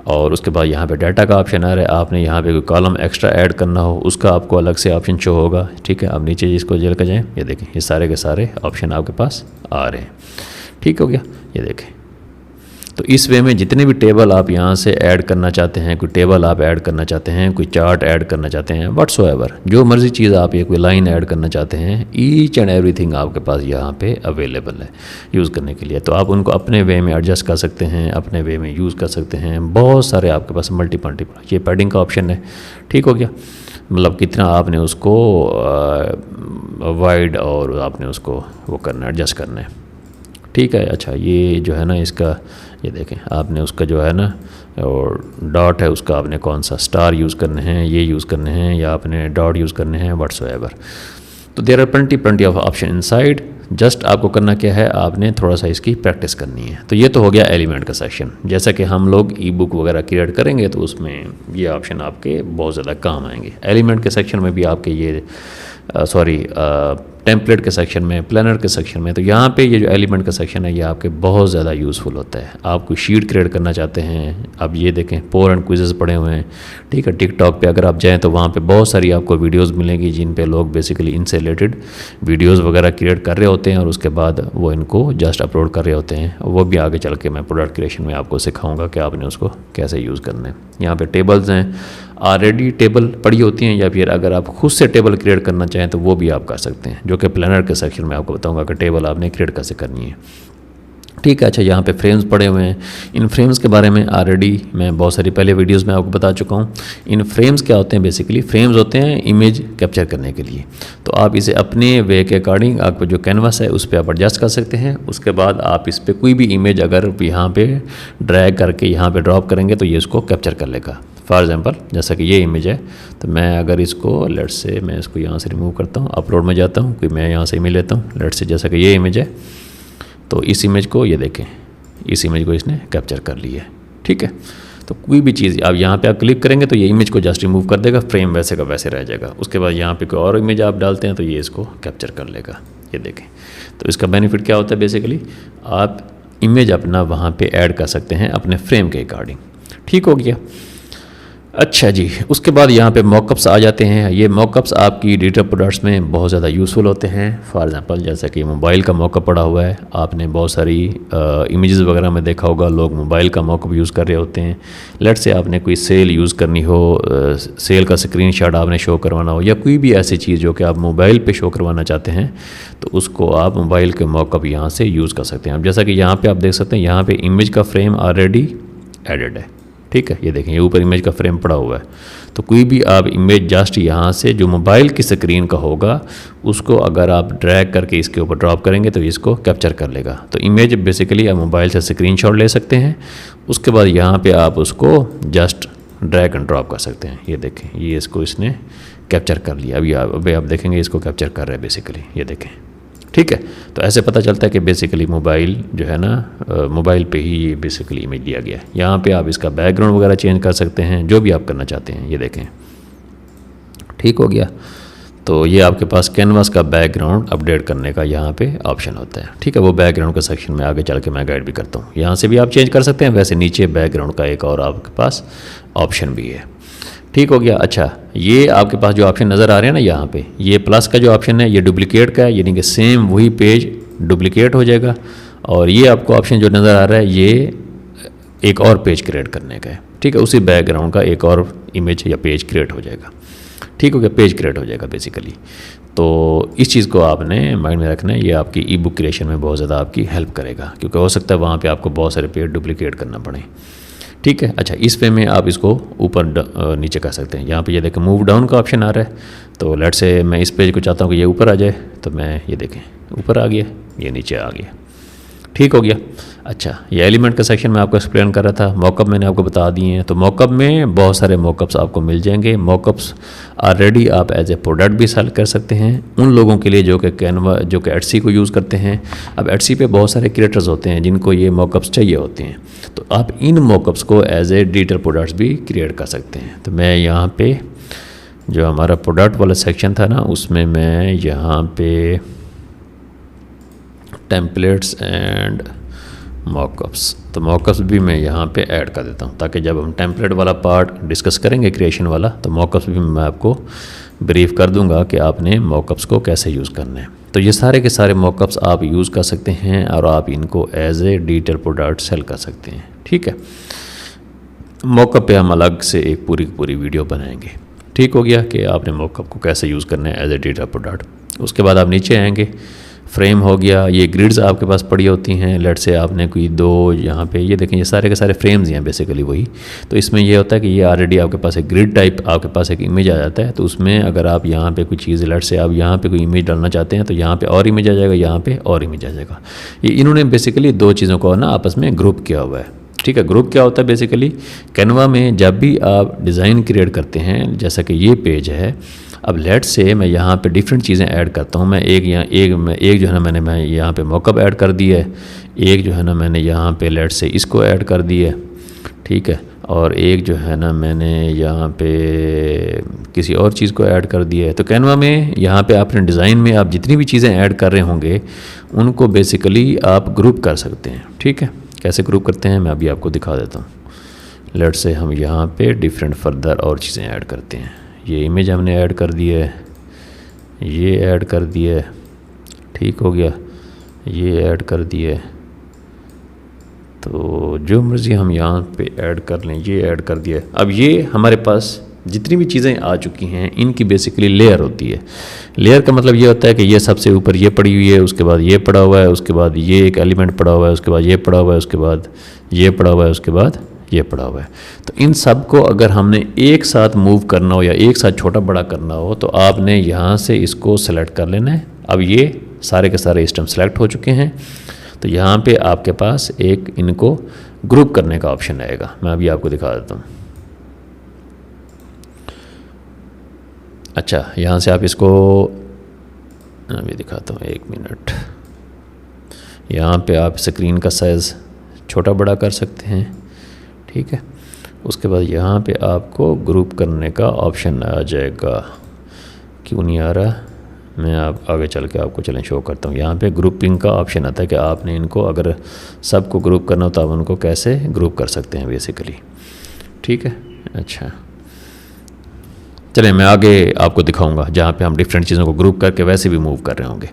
और उसके बाद यहाँ पे डाटा का ऑप्शन आ रहा है। आपने यहाँ पे कोई कॉलम एक्स्ट्रा ऐड करना हो उसका आपको अलग से ऑप्शन शो होगा, ठीक है। अब नीचे इसको जेल कर जाएँ, ये देखें, ये सारे के सारे ऑप्शन आपके पास आ रहे हैं, ठीक हो गया। ये देखें, तो इस वे में जितने भी टेबल आप यहाँ से ऐड करना चाहते हैं, कोई टेबल आप ऐड करना चाहते हैं, कोई चार्ट ऐड करना चाहते हैं, व्हाट्सोएवर जो मर्ज़ी चीज़ आप ये कोई लाइन ऐड करना चाहते हैं, ईच एंड एवरीथिंग आपके पास यहाँ पे अवेलेबल है यूज़ करने के लिए। तो आप उनको अपने वे में एडजस्ट कर सकते हैं, अपने वे में यूज़ कर सकते हैं। बहुत सारे आपके पास मल्टीपल। ये पैडिंग का ऑप्शन है, ठीक हो गया। मतलब कितना आपने उसको वाइड और आपने उसको वो करना है, एडजस्ट करना है, ठीक है। अच्छा, ये जो है ना इसका ये देखें, आपने उसका जो है ना और डॉट है उसका आपने कौन सा स्टार यूज़ करने हैं, ये यूज़ करने हैं, या आपने डॉट यूज़ करने हैं, व्हाट्सोएवर। तो there are plenty of option inside. Just आपको करना क्या है, आपने थोड़ा सा इसकी प्रैक्टिस करनी है। तो ये तो हो गया एलिमेंट का सेक्शन। जैसा कि हम लोग ई बुक वगैरह क्रिएट करेंगे तो उसमें ये ऑप्शन आपके बहुत ज़्यादा काम आएंगे। एलिमेंट के सेक्शन में भी आपके ये टेम्पलेट के सेक्शन में, प्लानर के सेक्शन में। तो यहाँ पे ये जो एलिमेंट का सेक्शन है ये आपके बहुत ज़्यादा यूज़फुल होता है। आप कोई शीट क्रिएट करना चाहते हैं, अब ये देखें पोल एंड क्विज़ेस पड़े हुए हैं, ठीक है। टिकटॉक पे अगर आप जाएँ तो वहाँ पे बहुत सारी आपको वीडियोस मिलेंगी जिन पे लोग बेसिकली इनसे रिलेटेड वीडियोस वगैरह क्रिएट कर रहे होते हैं और उसके बाद वो इनको जस्ट अपलोड कर रहे होते हैं। वो भी आगे चल के मैं प्रोडक्ट क्रिएशन में आपको सिखाऊँगा कि आपने उसको कैसे यूज़ करना है। यहाँ पर टेबल्स हैं, ऑलरेडी टेबल पड़ी होती हैं, या फिर अगर आप खुद से टेबल क्रिएट करना चाहें तो वो भी आप कर सकते हैं, जो कि प्लानर के सेक्शन में आपको बताऊंगा कि टेबल आपने क्रिएट कैसे करनी है। ठीक है। अच्छा, यहाँ पे फ्रेम्स पड़े हुए हैं। इन फ्रेम्स के बारे में ऑलरेडी मैं बहुत सारी पहले वीडियोस में आपको बता चुका हूँ। इन फ्रेम्स क्या होते हैं? बेसिकली फ्रेम्स होते हैं इमेज कैप्चर करने के लिए। तो आप इसे अपने वे के अकॉर्डिंग आपको जो कैनवास है उस पर आप एडजस्ट कर सकते हैं। उसके बाद आप इस पर कोई भी इमेज अगर यहाँ पर ड्रैग करके यहाँ पर ड्रॉप करेंगे तो ये इसको कैप्चर कर लेगा। फॉर एग्जांपल जैसा कि ये इमेज है, तो मैं अगर इसको लेट्स से मैं इसको यहाँ से रिमूव करता हूँ, अपलोड में जाता हूँ, कि मैं यहाँ से इमेज लेता हूँ। लेट्स से जैसा कि ये इमेज है, तो इस इमेज को ये देखें, इस इमेज को इसने कैप्चर कर लिया है। ठीक है। तो कोई भी चीज़ आप यहाँ पे आप क्लिक करेंगे तो ये इमेज को जस्ट रिमूव कर देगा, फ्रेम वैसे का वैसे रह जाएगा। उसके बाद यहाँ पे कोई और इमेज आप डालते हैं तो ये इसको कैप्चर कर लेगा। ये देखें। तो इसका बेनिफिट क्या होता है? बेसिकली आप इमेज अपना वहाँ पे ऐड कर सकते हैं अपने फ्रेम के अकॉर्डिंग। ठीक हो गया। अच्छा जी, उसके बाद यहाँ पे मॉकअप्स आ जाते हैं। ये मॉकअप्स आपकी डिजिटल प्रोडक्ट्स में बहुत ज़्यादा यूज़फुल होते हैं। फॉर एग्जांपल जैसा कि मोबाइल का मॉकअप पड़ा हुआ है, आपने बहुत सारी इमेजेस वगैरह में देखा होगा, लोग मोबाइल का मॉकअप यूज़ कर रहे होते हैं। लेट्स से आपने कोई सेल यूज़ करनी हो, सेल का स्क्रीनशॉट आपने शो करवाना हो, या कोई भी ऐसी चीज़ जो कि आप मोबाइल पे शो करवाना चाहते हैं, तो उसको आप मोबाइल के मॉकअप यहाँ से यूज़ कर सकते हैं। अब जैसा कि यहाँ पर आप देख सकते हैं, यहाँ पर इमेज का फ्रेम ऑलरेडी एडेड है। ठीक है। ये देखें, ये ऊपर इमेज का फ्रेम पड़ा हुआ है। तो कोई भी आप इमेज जस्ट यहाँ से जो मोबाइल की स्क्रीन का होगा उसको अगर आप ड्रैग करके इसके ऊपर ड्रॉप करेंगे तो इसको कैप्चर कर लेगा। तो इमेज बेसिकली आप मोबाइल से स्क्रीनशॉट ले सकते हैं। उसके बाद यहाँ पे आप उसको जस्ट ड्रैग एंड ड्रॉप कर सकते हैं। ये देखें, ये इसको इसने कैप्चर कर लिया। अभी आप देखेंगे इसको कैप्चर कर रहे हैं बेसिकली। ये देखें। ठीक है। तो ऐसे पता चलता है कि बेसिकली मोबाइल जो है ना, मोबाइल पे ही ये बेसिकली इमेज लिया गया है। यहाँ पे आप इसका बैकग्राउंड वगैरह चेंज कर सकते हैं, जो भी आप करना चाहते हैं। ये देखें। ठीक हो गया। तो ये आपके पास कैनवास का बैकग्राउंड अपडेट करने का यहाँ पे ऑप्शन होता है। ठीक है। वो बैकग्राउंड का सेक्शन में आगे चल के मैं गाइड भी करता हूँ। यहाँ से भी आप चेंज कर सकते हैं। वैसे नीचे बैकग्राउंड का एक और आपके पास ऑप्शन भी है। ठीक हो गया। अच्छा, ये आपके पास जो ऑप्शन नज़र आ रहे हैं ना यहाँ पे, ये प्लस का जो ऑप्शन है ये डुप्लीकेट का है, यानी कि सेम वही पेज डुप्लीकेट हो जाएगा। और ये आपको ऑप्शन जो नज़र आ रहा है ये एक और पेज क्रिएट करने का है। ठीक है। उसी बैकग्राउंड का एक और इमेज या पेज क्रिएट हो जाएगा। ठीक हो गया। पेज क्रिएट हो जाएगा बेसिकली। तो इस चीज़ को आपने माइंड में रखना है। ये आपकी ई बुक क्रिएशन में बहुत ज़्यादा आपकी हेल्प करेगा, क्योंकि हो सकता है वहाँ पर आपको बहुत सारे पेज डुप्लीकेट करना पड़े। ठीक है। अच्छा, इस पे में आप इसको ऊपर नीचे कर सकते हैं। यहाँ पे ये देखें मूव डाउन का ऑप्शन आ रहा है। तो लेट से मैं इस पेज को चाहता हूँ कि ये ऊपर आ जाए, तो मैं ये देखें ऊपर आ गया, ये नीचे आ गया। ठीक हो गया। अच्छा, ये एलिमेंट का सेक्शन में आपको एक्सप्लेन कर रहा था। मॉकअप मैंने आपको बता दिए हैं। तो मॉकअप में बहुत सारे मॉकअप्स आपको मिल जाएंगे। मॉकअप्स ऑलरेडी आप एज ए प्रोडक्ट भी सेल कर सकते हैं उन लोगों के लिए जो कि कैनवा जो कि एटसी को यूज़ करते हैं। अब एटसी पे बहुत सारे क्रिएटर्स होते हैं जिनको ये मॉकअप्स चाहिए होते हैं, तो आप इन मॉकअप्स को एज ए डिजिटल प्रोडक्ट्स भी क्रिएट कर सकते हैं। तो मैं यहाँ पे जो हमारा प्रोडक्ट वाला सेक्शन था ना, उसमें मैं यहाँ पे टेम्पलेट्स एंड मॉकअप्स, तो मॉकअप्स भी मैं यहाँ पे ऐड कर देता हूँ, ताकि जब हम टेम्पलेट वाला पार्ट डिस्कस करेंगे क्रिएशन वाला, तो मॉकअप्स भी मैं आपको ब्रीफ कर दूंगा कि आपने मॉकअप्स को कैसे यूज़ करना है। तो ये सारे के सारे मॉकअप्स आप यूज़ कर सकते हैं और आप इनको as a digital product sell कर सकते हैं। ठीक है। मॉकअप पे हम अलग से एक पूरी वीडियो बनाएंगे। ठीक हो गया कि आपने मॉकअप को कैसे यूज़ करना है एज ए डिजिटल प्रोडक्ट। उसके बाद आप नीचे आएंगे, फ्रेम हो गया। ये ग्रिड्स आपके पास पड़ी होती हैं। लेट से आपने कोई दो यहाँ पे ये देखें, ये सारे के सारे फ्रेम्स हैं बेसिकली वही। तो इसमें ये होता है कि ये ऑलरेडी आपके पास एक ग्रिड टाइप आपके पास एक इमेज आ जाता है। तो उसमें अगर आप यहाँ पे कोई चीज़ लेट से आप यहाँ पे कोई इमेज डालना चाहते हैं तो यहाँ पे और इमेज आ जाएगा, यहाँ पे और इमेज आ जाएगा। ये इन्होंने बेसिकली दो चीज़ों को ना आपस में ग्रुप किया हुआ है। ठीक है। ग्रुप क्या होता है बेसिकली, कैनवा में जब भी आप डिज़ाइन क्रिएट करते हैं, जैसा कि ये पेज है, अब लेट से मैं यहाँ पे डिफरेंट चीज़ें ऐड करता हूँ। मैं एक जो है ना मैं यहाँ पे मॉकअप ऐड कर दिया है, एक जो है ना मैंने यहाँ पे लेट से इसको ऐड कर दिया है। ठीक है। और एक जो है ना मैंने यहाँ पे किसी और चीज़ को ऐड कर दिया है। तो कैनवा में यहाँ पे अपने डिज़ाइन में आप जितनी भी चीज़ें ऐड कर रहे होंगे उनको बेसिकली आप ग्रुप कर सकते हैं। ठीक है। कैसे ग्रुप करते हैं मैं अभी आपको दिखा देता हूँ। लेट से हम यहाँ पे डिफरेंट फर्दर और चीज़ें ऐड करते हैं। ये इमेज हमने ऐड कर दी है, ये ऐड कर दिया है। ठीक हो गया। ये ऐड कर दिया है। तो जो मर्ज़ी हम यहाँ पे ऐड कर लें, ये ऐड कर दिया है। अब ये हमारे पास जितनी भी चीज़ें आ चुकी हैं इनकी बेसिकली लेयर होती है। लेयर का मतलब ये होता है कि ये सबसे ऊपर ये पड़ी हुई है, उसके बाद ये पड़ा हुआ है, उसके बाद ये एक एलिमेंट पड़ा हुआ है, उसके बाद ये पड़ा हुआ है, उसके बाद ये पड़ा हुआ है, उसके बाद ये पड़ा हुआ है। तो इन सब को अगर हमने एक साथ मूव करना हो या एक साथ छोटा बड़ा करना हो तो आपने यहाँ से इसको सेलेक्ट कर लेना है। अब ये सारे के सारे इस टाइम सेलेक्ट हो चुके हैं, तो यहाँ पे आपके पास एक इनको ग्रुप करने का ऑप्शन आएगा। मैं अभी आपको दिखा देता हूँ। अच्छा, यहाँ से आप इसको अभी दिखाता हूँ, 1 मिनट। यहाँ पे आप स्क्रीन का साइज़ छोटा बड़ा कर सकते हैं, ठीक है। उसके बाद यहाँ पे आपको ग्रुप करने का ऑप्शन आ जाएगा। क्यों नहीं आ रहा, मैं आप आगे चल के आपको चलें शो करता हूँ। यहाँ पे ग्रुपिंग का ऑप्शन आता है कि आपने इनको अगर सबको ग्रुप करना हो तो आप उनको कैसे ग्रुप कर सकते हैं बेसिकली, ठीक है। अच्छा, चलिए मैं आगे आपको दिखाऊंगा जहाँ पे हम डिफरेंट चीज़ों को ग्रुप करके वैसे भी मूव कर रहे होंगे,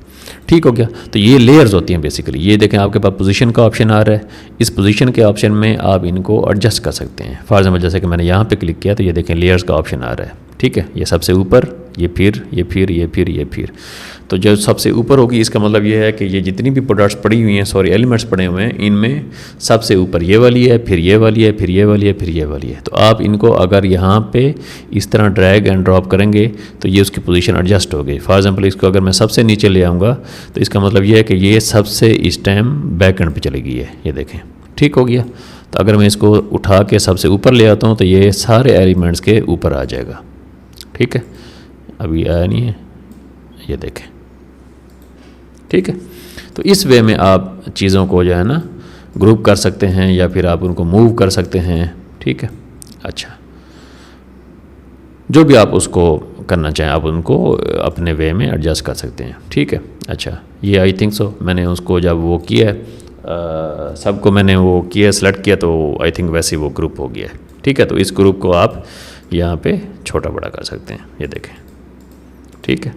ठीक हो गया। तो ये लेयर्स होती हैं बेसिकली। ये देखें आपके पास पोजीशन का ऑप्शन आ रहा है, इस पोजीशन के ऑप्शन में आप इनको एडजस्ट कर सकते हैं। फॉर एग्जाम्पल जैसे कि मैंने यहाँ पे क्लिक किया तो ये देखें लेयर्स का ऑप्शन आ रहा है, ठीक है। ये सबसे ऊपर, ये फिर, ये फिर, ये फिर, ये फिर। तो जो सबसे ऊपर होगी इसका मतलब ये है कि ये जितनी भी प्रोडक्ट्स पड़ी हुई हैं, सॉरी एलिमेंट्स पड़े हुए हैं, इनमें सबसे ऊपर ये वाली है, फिर ये वाली है, फिर ये वाली है, फिर ये वाली है। तो आप इनको अगर यहाँ पे इस तरह ड्रैग एंड ड्रॉप करेंगे तो ये उसकी पोजीशन एडजस्ट हो गई। फॉर एग्जांपल इसको अगर मैं सबसे नीचे ले आऊँगा तो इसका मतलब ये है कि ये सबसे इस टाइम बैक एंड पे चली गई है, ये देखें, ठीक हो गया। तो अगर मैं इसको उठा के सबसे ऊपर ले आता हूँ तो ये सारे एलिमेंट्स के ऊपर आ जाएगा, ठीक है। अभी आया नहीं है, ये देखें, ठीक है। तो इस वे में आप चीज़ों को जो है ना ग्रुप कर सकते हैं या फिर आप उनको मूव कर सकते हैं, ठीक है। अच्छा, जो भी आप उसको करना चाहें आप उनको अपने वे में एडजस्ट कर सकते हैं, ठीक है। अच्छा, ये आई थिंक सो मैंने उसको जब वो किया सबको मैंने वो किया सेलेक्ट किया तो आई थिंक वैसे ही वो ग्रुप हो गया है, ठीक है। तो इस ग्रुप को आप यहाँ पे छोटा बड़ा कर सकते हैं, ये देखें, ठीक है।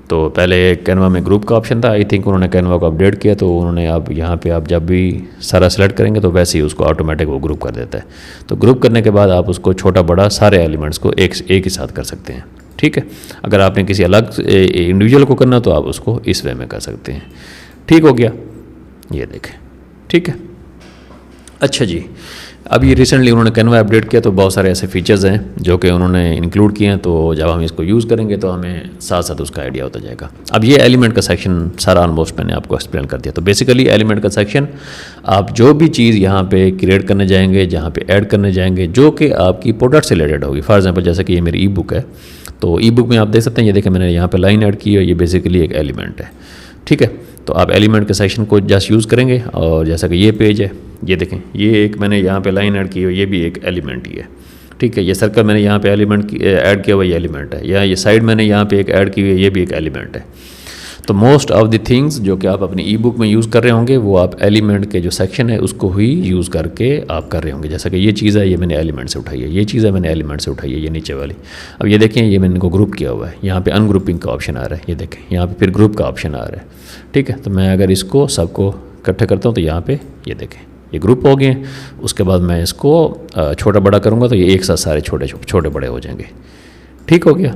तो पहले कैनवा में ग्रुप का ऑप्शन था, आई थिंक उन्होंने कैनवा को अपडेट किया तो उन्होंने अब यहाँ पे आप जब भी सारा सेलेक्ट करेंगे तो वैसे ही उसको ऑटोमेटिक वो ग्रुप कर देता है। तो ग्रुप करने के बाद आप उसको छोटा बड़ा सारे एलिमेंट्स को एक ही साथ कर सकते हैं, ठीक है। अगर आपने किसी अलग इंडिविजुअल को करना तो आप उसको इस वे में कर सकते हैं, ठीक हो गया, ये देखें, ठीक है। अच्छा जी, अभी रिसेंटली उन्होंने कैनवा अपडेट किया तो बहुत सारे ऐसे फीचर्स हैं जो कि उन्होंने इंक्लूड किए हैं, तो जब हम इसको यूज़ करेंगे तो हमें साथ साथ उसका आइडिया होता जाएगा। अब ये एलिमेंट का सेक्शन सारा ऑलमोस्ट मैंने आपको एक्सप्लेन कर दिया। तो बेसिकली एलिमेंट का सेक्शन आप जो भी चीज़ यहाँ पे क्रिएट करने जाएंगे, जहाँ पे ऐड करने जाएंगे जो कि आपकी प्रोडक्ट से रिलेटेड होगी। फॉर एग्जाम्पल जैसे कि ये मेरी ई बुक है, तो ई बुक में आप देख सकते हैं, ये देखें मैंने यहाँ पर लाइन ऐड की है, ये बेसिकली एक एलिमेंट है, ठीक है। तो आप एलिमेंट के सेक्शन को जस्ट यूज़ करेंगे और जैसा कि ये पेज है, ये देखें, ये एक मैंने यहाँ पे लाइन ऐड की है, ये भी एक एलिमेंट ही है, ठीक है। ये सर्कल मैंने यहाँ पे एलिमेंट ऐड किया हुआ ये एलिमेंट है, या ये साइड मैंने यहाँ पे एक ऐड की हुई है, ये भी एक एलिमेंट है। तो मोस्ट ऑफ द थिंग्स जो कि आप अपनी ई बुक में यूज़ कर रहे होंगे वो आप एलिमेंट के जो सेक्शन है उसको ही यूज़ करके आप कर रहे होंगे। जैसा कि ये चीज़ है, ये मैंने एलिमेंट से उठाई है, ये चीज़ है मैंने एलिमेंट से उठाई है, ये नीचे वाली। अब ये देखें, ये मैंने इनको ग्रुप किया हुआ है, यहाँ पे अनग्रुपिंग का ऑप्शन आ रहा है, ये देखें यहाँ पे फिर ग्रुप का ऑप्शन आ रहा है, ठीक है। तो मैं अगर इसको सबको इकट्ठा करता हूँ तो यहाँ पे ये देखें ये ग्रुप हो गए। उसके बाद मैं इसको छोटा बड़ा करूँगा तो ये एक साथ सारे छोटे बड़े हो जाएंगे, ठीक हो गया।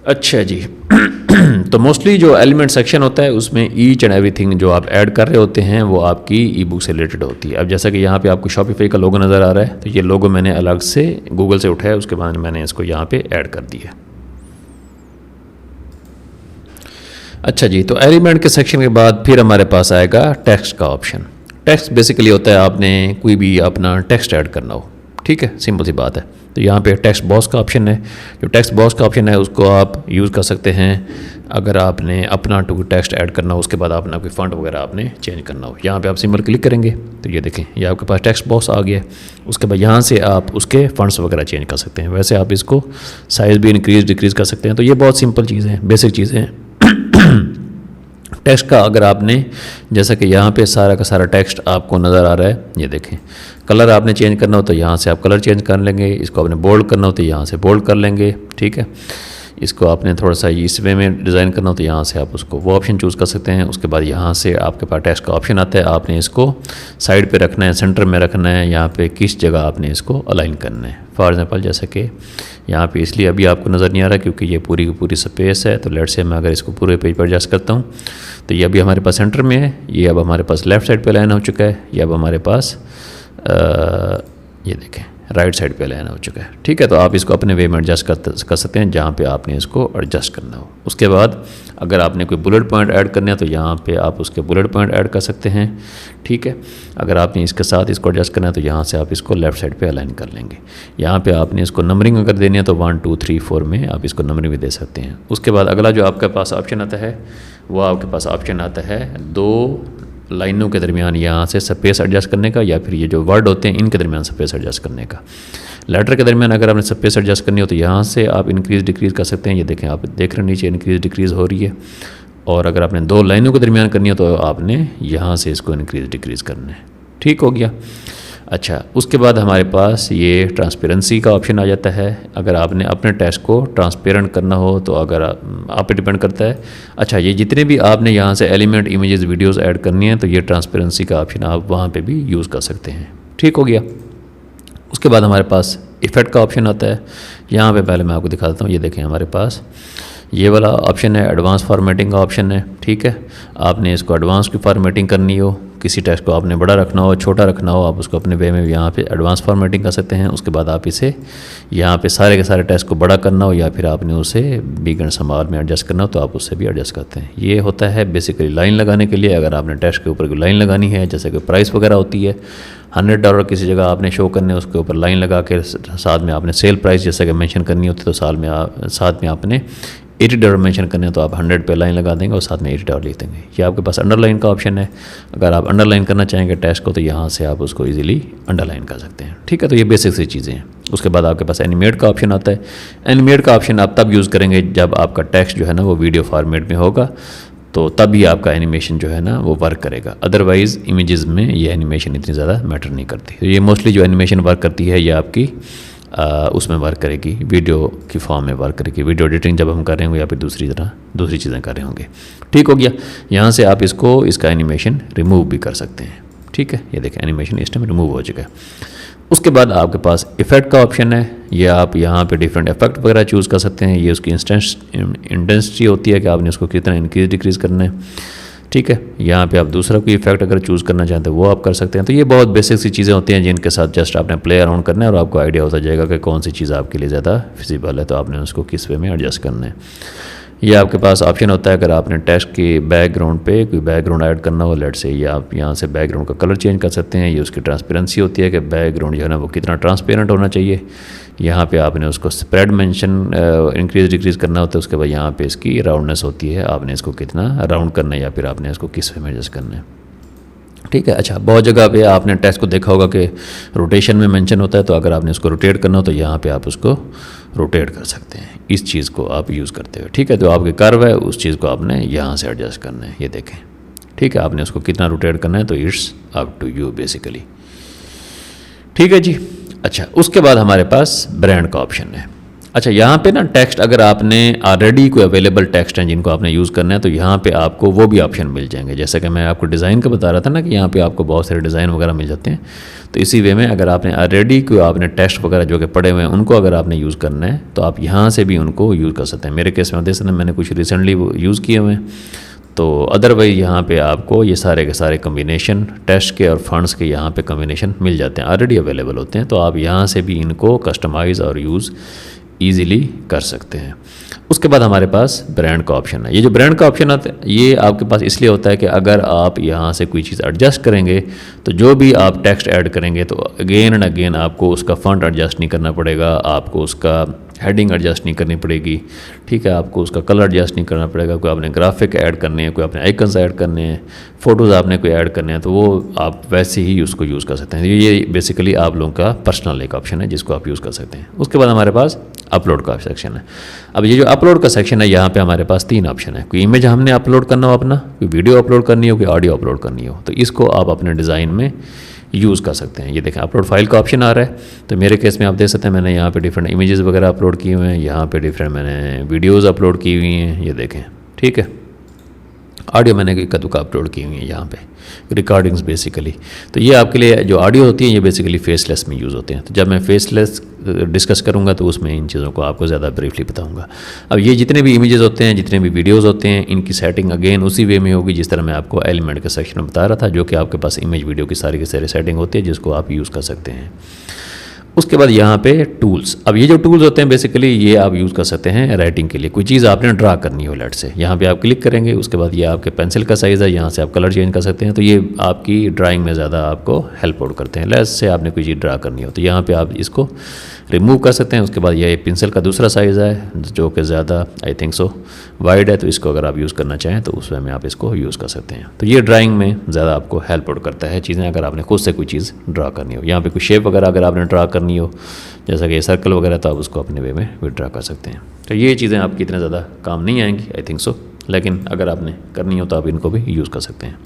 अच्छा जी तो मोस्टली जो एलिमेंट सेक्शन होता है उसमें ईच एंड एवरीथिंग जो आप ऐड कर रहे होते हैं वो आपकी ई बुक से रिलेटेड होती है। अब जैसा कि यहाँ पे आपको शॉपिफाई का लोगो नज़र आ रहा है, तो ये लोगो मैंने अलग से गूगल से उठाया, उसके बाद मैंने इसको यहाँ पे ऐड कर दिया। अच्छा जी, तो एलिमेंट के सेक्शन के बाद फिर हमारे पास आएगा टेक्स्ट का ऑप्शन। टेक्स्ट बेसिकली होता है आपने कोई भी अपना टेक्स्ट ऐड करना हो, ठीक है, सिंपल सी बात है। तो यहाँ पे टेक्स्ट बॉक्स का ऑप्शन है, जो टेक्स्ट बॉक्स का ऑप्शन है उसको आप यूज़ कर सकते हैं अगर आपने अपना टेक्स्ट ऐड करना हो, उसके बाद आपने कोई फॉन्ट वगैरह आपने चेंज करना हो। यहाँ पे आप सिंपल क्लिक करेंगे तो ये देखें ये आपके पास टेक्स्ट बॉक्स आ गया। उसके बाद यहाँ से आप उसके फॉन्ट्स वगैरह चेंज कर सकते हैं। वैसे आप इसको साइज़ भी इंक्रीज़ डिक्रीज़ कर सकते हैं। तो ये बहुत सिंपल चीज़ें हैं, बेसिक चीज़ें हैं। टेक्स्ट का अगर आपने जैसा कि यहाँ पे सारा का सारा टेक्स्ट आपको नज़र आ रहा है, ये देखें, कलर आपने चेंज करना हो तो यहाँ से आप कलर चेंज कर लेंगे, इसको आपने बोल्ड करना हो तो यहाँ से बोल्ड कर लेंगे, ठीक है। इसको आपने थोड़ा सा इस वे में डिज़ाइन करना हो तो यहाँ से आप उसको वो ऑप्शन चूज़ कर सकते हैं। उसके बाद यहाँ से आपके पास टेक्स्ट का ऑप्शन आता है, आपने इसको साइड पे रखना है, सेंटर में रखना है, यहाँ पे किस जगह आपने इसको अलाइन करना है। फॉर एग्जांपल जैसे कि यहाँ पे इसलिए अभी आपको नज़र नहीं आ रहा क्योंकि ये पूरी की पूरी स्पेस है। तो लेट से मैं अगर इसको पूरे पेज पर एडजस्ट करता हूँ तो ये अभी हमारे पास सेंटर में है, ये अब हमारे पास लेफ़्ट साइड पर अलाइन हो चुका है, ये अब हमारे पास ये देखें राइट साइड पे अलाइन हो चुका है। ठीक है, तो आप इसको अपने वे में एडजस्ट कर सकते हैं जहाँ पे आपने इसको एडजस्ट करना हो। उसके बाद अगर आपने कोई बुलेट पॉइंट ऐड करने हैं तो यहाँ पे आप उसके बुलेट पॉइंट ऐड कर सकते हैं। ठीक है, अगर आपने इसके साथ इसको एडजस्ट करना है तो यहाँ से आप इसको लेफ़्ट साइड पे अलाइन कर लेंगे। यहाँ पे आपने इसको नंबरिंग अगर देनी है तो 1 2 3 4 में आप इसको नंबरिंग भी दे सकते हैं। उसके बाद अगला जो आपके पास ऑप्शन आता है वो आपके पास ऑप्शन आता है 2 लाइनों के दरमियान यहाँ से स्पेस एडजस्ट करने का, या फिर ये जो वर्ड होते हैं इनके दरमियान स्पेस एडजस्ट करने का। लेटर के दरमियान अगर आपने स्पेस एडजस्ट करनी हो तो यहाँ से आप इंक्रीज़ डिक्रीज़ कर सकते हैं। ये देखें, आप देख रहे हैं नीचे इंक्रीज़ डिक्रीज़ हो रही है। और अगर आपने 2 लाइनों के दरमियान करनी हो तो आपने यहाँ से इसको इंक्रीज़ डिक्रीज़ करना है। ठीक हो गया। अच्छा, उसके बाद हमारे पास ये ट्रांसपेरेंसी का ऑप्शन आ जाता है। अगर आपने अपने टेक्स्ट को ट्रांसपेरेंट करना हो तो अगर आप पे डिपेंड करता है। अच्छा, ये जितने भी आपने यहाँ से एलिमेंट इमेजेस वीडियोस ऐड करनी है तो ये ट्रांसपेरेंसी का ऑप्शन आप वहाँ पे भी यूज़ कर सकते हैं। ठीक हो गया। उसके बाद हमारे पास इफ़ेक्ट का ऑप्शन आता है। यहाँ पे पहले मैं आपको दिखा देता हूँ। ये देखें, हमारे पास ये वाला ऑप्शन है, एडवांस फॉर्मेटिंग का ऑप्शन है। ठीक है, आपने इसको एडवांस की फॉर्मेटिंग करनी हो, किसी टेक्स्ट को आपने बड़ा रखना हो, छोटा रखना हो, आप उसको अपने वे में यहाँ पे एडवांस फॉर्मेटिंग कर सकते हैं। उसके बाद आप इसे यहाँ पे सारे के सारे टेक्स्ट को बड़ा करना हो या फिर आपने उसे बिग एंड स्मॉल में एडजस्ट करना हो तो आप उससे भी एडजस्ट करते हैं। ये होता है बेसिकली लाइन लगाने के लिए। अगर आपने टेक्स्ट के ऊपर कोई लाइन लगानी है, जैसे कोई प्राइस वगैरह होती है, $100 किसी जगह आपने शो करने, उसके ऊपर लाइन लगा के साथ में आपने सेल प्राइस जैसे कि मेंशन करनी होती है तो साथ में आपने $80 मेंशन करने हैं तो आप 100 पे लाइन लगा देंगे और साथ में $80 लिख देंगे। ये आपके पास अंडरलाइन का ऑप्शन है। अगर आप अंडरलाइन करना चाहेंगे टेक्स्ट को तो यहाँ से आप उसको इजीली अंडरलाइन कर सकते हैं। ठीक है, तो ये बेसिक सी चीज़ें हैं। उसके बाद आपके पास एनिमेट का ऑप्शन आता है। एनिमेट का ऑप्शन आप तब यूज़ करेंगे जब आपका टेक्स्ट जो है ना वो वीडियो फॉर्मेट में होगा, तो तभी आपका एनिमेशन जो है ना वो वर्क करेगा। अदरवाइज़ इमेजेस में ये एनिमेशन इतनी ज़्यादा मैटर नहीं करती। तो ये मोस्टली जो एनिमेशन वर्क करती है ये आपकी उसमें वर्क करेगी, वीडियो की फॉर्म में वर्क करेगी। वीडियो एडिटिंग जब हम कर रहे होंगे या फिर दूसरी चीज़ें कर रहे होंगे। ठीक हो गया। यहाँ से आप इसका एनिमेशन रिमूव भी कर सकते हैं। ठीक है, ये देखें एनिमेशन इस टाइम रिमूव हो चुका है। उसके बाद आपके पास इफ़ेक्ट का ऑप्शन है। ये आप यहाँ पे डिफरेंट इफेक्ट वगैरह चूज़ कर सकते हैं। ये उसकी इंटेंसिटी होती है कि आपने उसको कितना इंक्रीज डिक्रीज़ करना है। ठीक है, यहाँ पे आप दूसरा कोई इफेक्ट अगर चूज़ करना चाहते हैं वो आप कर सकते हैं। तो ये बहुत बेसिक सी चीज़ें होती हैं जिनके साथ जस्ट आपने प्ले अराउंड करना है और आपको आइडिया होता जाएगा कि कौन सी चीज़ आपके लिए ज़्यादा फिजिबल है, तो आपने उसको किस वे में एडजस्ट करना है। ये आपके पास ऑप्शन होता है अगर आपने टेक्स्ट के बैकग्राउंड पे कोई बैकग्राउंड ऐड करना हो, लेट से ये आप यहाँ से बैकग्राउंड का कलर चेंज कर सकते हैं। ये उसकी ट्रांसपेरेंसी होती है कि बैकग्राउंड जो है ना वो कितना ट्रांसपेरेंट होना चाहिए। यहाँ पे आपने उसको स्प्रेड मेंशन इंक्रीज डिक्रीज़ करना होता है। उसके बाद यहाँ पे इसकी राउंडनेस होती है, आपने इसको कितना राउंड करना है या फिर आपने इसको किस वे में एडजस्ट करना है। ठीक है। अच्छा, बहुत जगह पे आपने टेक्स्ट को देखा होगा कि रोटेशन में मेंशन होता है, तो अगर आपने उसको रोटेट करना हो तो यहाँ पे आप उसको रोटेट कर सकते हैं। इस चीज़ को आप यूज़ करते हुए, ठीक है। तो आपके कर्व है उस चीज़ को आपने यहाँ से एडजस्ट करना है, ये देखें। ठीक है, आपने उसको कितना रोटेट करना है तो it's up to you basically. ठीक है जी। अच्छा, उसके बाद हमारे पास ब्रांड का ऑप्शन है। अच्छा, यहाँ पे ना टेक्स्ट अगर आपने ऑलरेडी कोई अवेलेबल टेक्स्ट हैं जिनको आपने यूज़ करना है तो यहाँ पे आपको वो भी ऑप्शन मिल जाएंगे। जैसे कि मैं आपको डिज़ाइन का बता रहा था ना कि यहाँ पे आपको बहुत सारे डिज़ाइन वगैरह मिल जाते हैं। तो इसी वे में अगर आपने ऑलरेडी कोई आपने टेक्स्ट वगैरह जो कि पड़े हुए हैं उनको अगर आपने यूज़ करना है तो आप यहाँ से भी उनको यूज़ कर सकते हैं। मेरे केस में देख सकते हैं मैंने कुछ रिसेंटली यूज़ किए हुए हैं। तो अदरवाइज यहाँ पे आपको ये सारे के सारे कम्बिनेशन टेक्स्ट के और फंड्स के यहाँ पे कम्बिनेशन मिल जाते हैं, ऑलरेडी अवेलेबल होते हैं। तो आप यहाँ से भी इनको कस्टमाइज़ और यूज़ ईज़िली कर सकते हैं। उसके बाद हमारे पास ब्रांड का ऑप्शन है। ये जो ब्रांड का ऑप्शन आता है ये आपके पास इसलिए होता है कि अगर आप यहाँ से कोई चीज़ एडजस्ट करेंगे तो जो भी आप टेक्स्ट ऐड करेंगे तो अगेन एंड अगेन आपको उसका फॉन्ट एडजस्ट नहीं करना पड़ेगा, आपको उसका हेडिंग एडजस्ट नहीं करनी पड़ेगी। ठीक है, आपको उसका कलर एडजस्ट नहीं करना पड़ेगा। कोई आपने ग्राफिक ऐड करने हैं, कोई आपने आइकन्स ऐड करने हैं, फ़ोटोज़ आपने कोई ऐड करने हैं तो वो आप वैसे ही उसको यूज़ कर सकते हैं। ये बेसिकली आप लोगों का पर्सनल एक ऑप्शन है जिसको आप यूज़ कर सकते हैं। उसके बाद हमारे पास अपलोड का सेक्शन है। अब ये जो अपलोड का सेक्शन है यहाँ पे हमारे पास 3 ऑप्शन है। कोई इमेज हमने अपलोड करना हो अपना, कोई वीडियो अपलोड करनी हो, कोई ऑडियो अपलोड करनी हो, तो इसको आप अपने डिज़ाइन में यूज़ कर सकते हैं। ये देखें अपलोड फाइल का ऑप्शन आ रहा है, तो मेरे केस में आप देख सकते हैं मैंने यहाँ पे डिफरेंट इमेजेस वगैरह अपलोड किए हुए हैं, यहाँ पे डिफरेंट मैंने वीडियोस अपलोड की हुई हैं, ये देखें, ठीक है। ऑडियो मैंने इक्का दुक्का अपलोड की हुई है यहाँ पे, रिकॉर्डिंग्स बेसिकली। तो ये आपके लिए जो ऑडियो होती है ये बेसिकली फेसलेस में यूज़ होते हैं। तो जब मैं फेसलेस डिस्कस करूँगा तो उसमें इन चीज़ों को आपको ज़्यादा ब्रीफली बताऊँगा। अब ये जितने भी इमेजेस होते हैं, जितने भी वीडियोज़ होते हैं, इनकी सेटिंग अगेन उसी वे में होगी जिस तरह मैं आपको एलिमेंट के सेक्शन में बता रहा था, जो कि आपके पास इमेज वीडियो की सारी सेटिंग होती है जिसको आप यूज़ कर सकते हैं। उसके बाद यहाँ पे टूल्स, अब ये जो टूल्स होते हैं बेसिकली ये आप यूज़ कर सकते हैं राइटिंग के लिए। कोई चीज़ आपने ड्रा करनी हो लेट से, यहाँ पे आप क्लिक करेंगे, उसके बाद ये आपके पेंसिल का साइज़ है, यहाँ से आप कलर चेंज कर सकते हैं। तो ये आपकी ड्राइंग में ज़्यादा आपको हेल्प आउट करते हैं। लेट से आपने कोई चीज़ ड्रा करनी हो तो यहाँ पर आप इसको रिमूव कर सकते हैं। उसके बाद ये पेंसिल का दूसरा साइज़ है जो कि ज़्यादा आई थिंक सो वाइड है, तो इसको अगर आप यूज़ करना चाहें तो उस वे में आप इसको यूज़ कर सकते हैं। तो ये ड्राइंग में ज़्यादा आपको हेल्प आउट करता है चीज़ें, अगर आपने खुद से कोई चीज़ ड्रा करनी हो। यहाँ पे कोई शेप वगैरह अगर आपने ड्रा करनी हो, जैसा कि सर्कल वगैरह, तो आप उसको अपने वे में विड्रा कर सकते हैं। तो ये चीज़ें आपकी इतने ज़्यादा काम नहीं आएंगी आई थिंक सो, लेकिन अगर आपने करनी हो तो आप इनको भी यूज़ कर सकते हैं।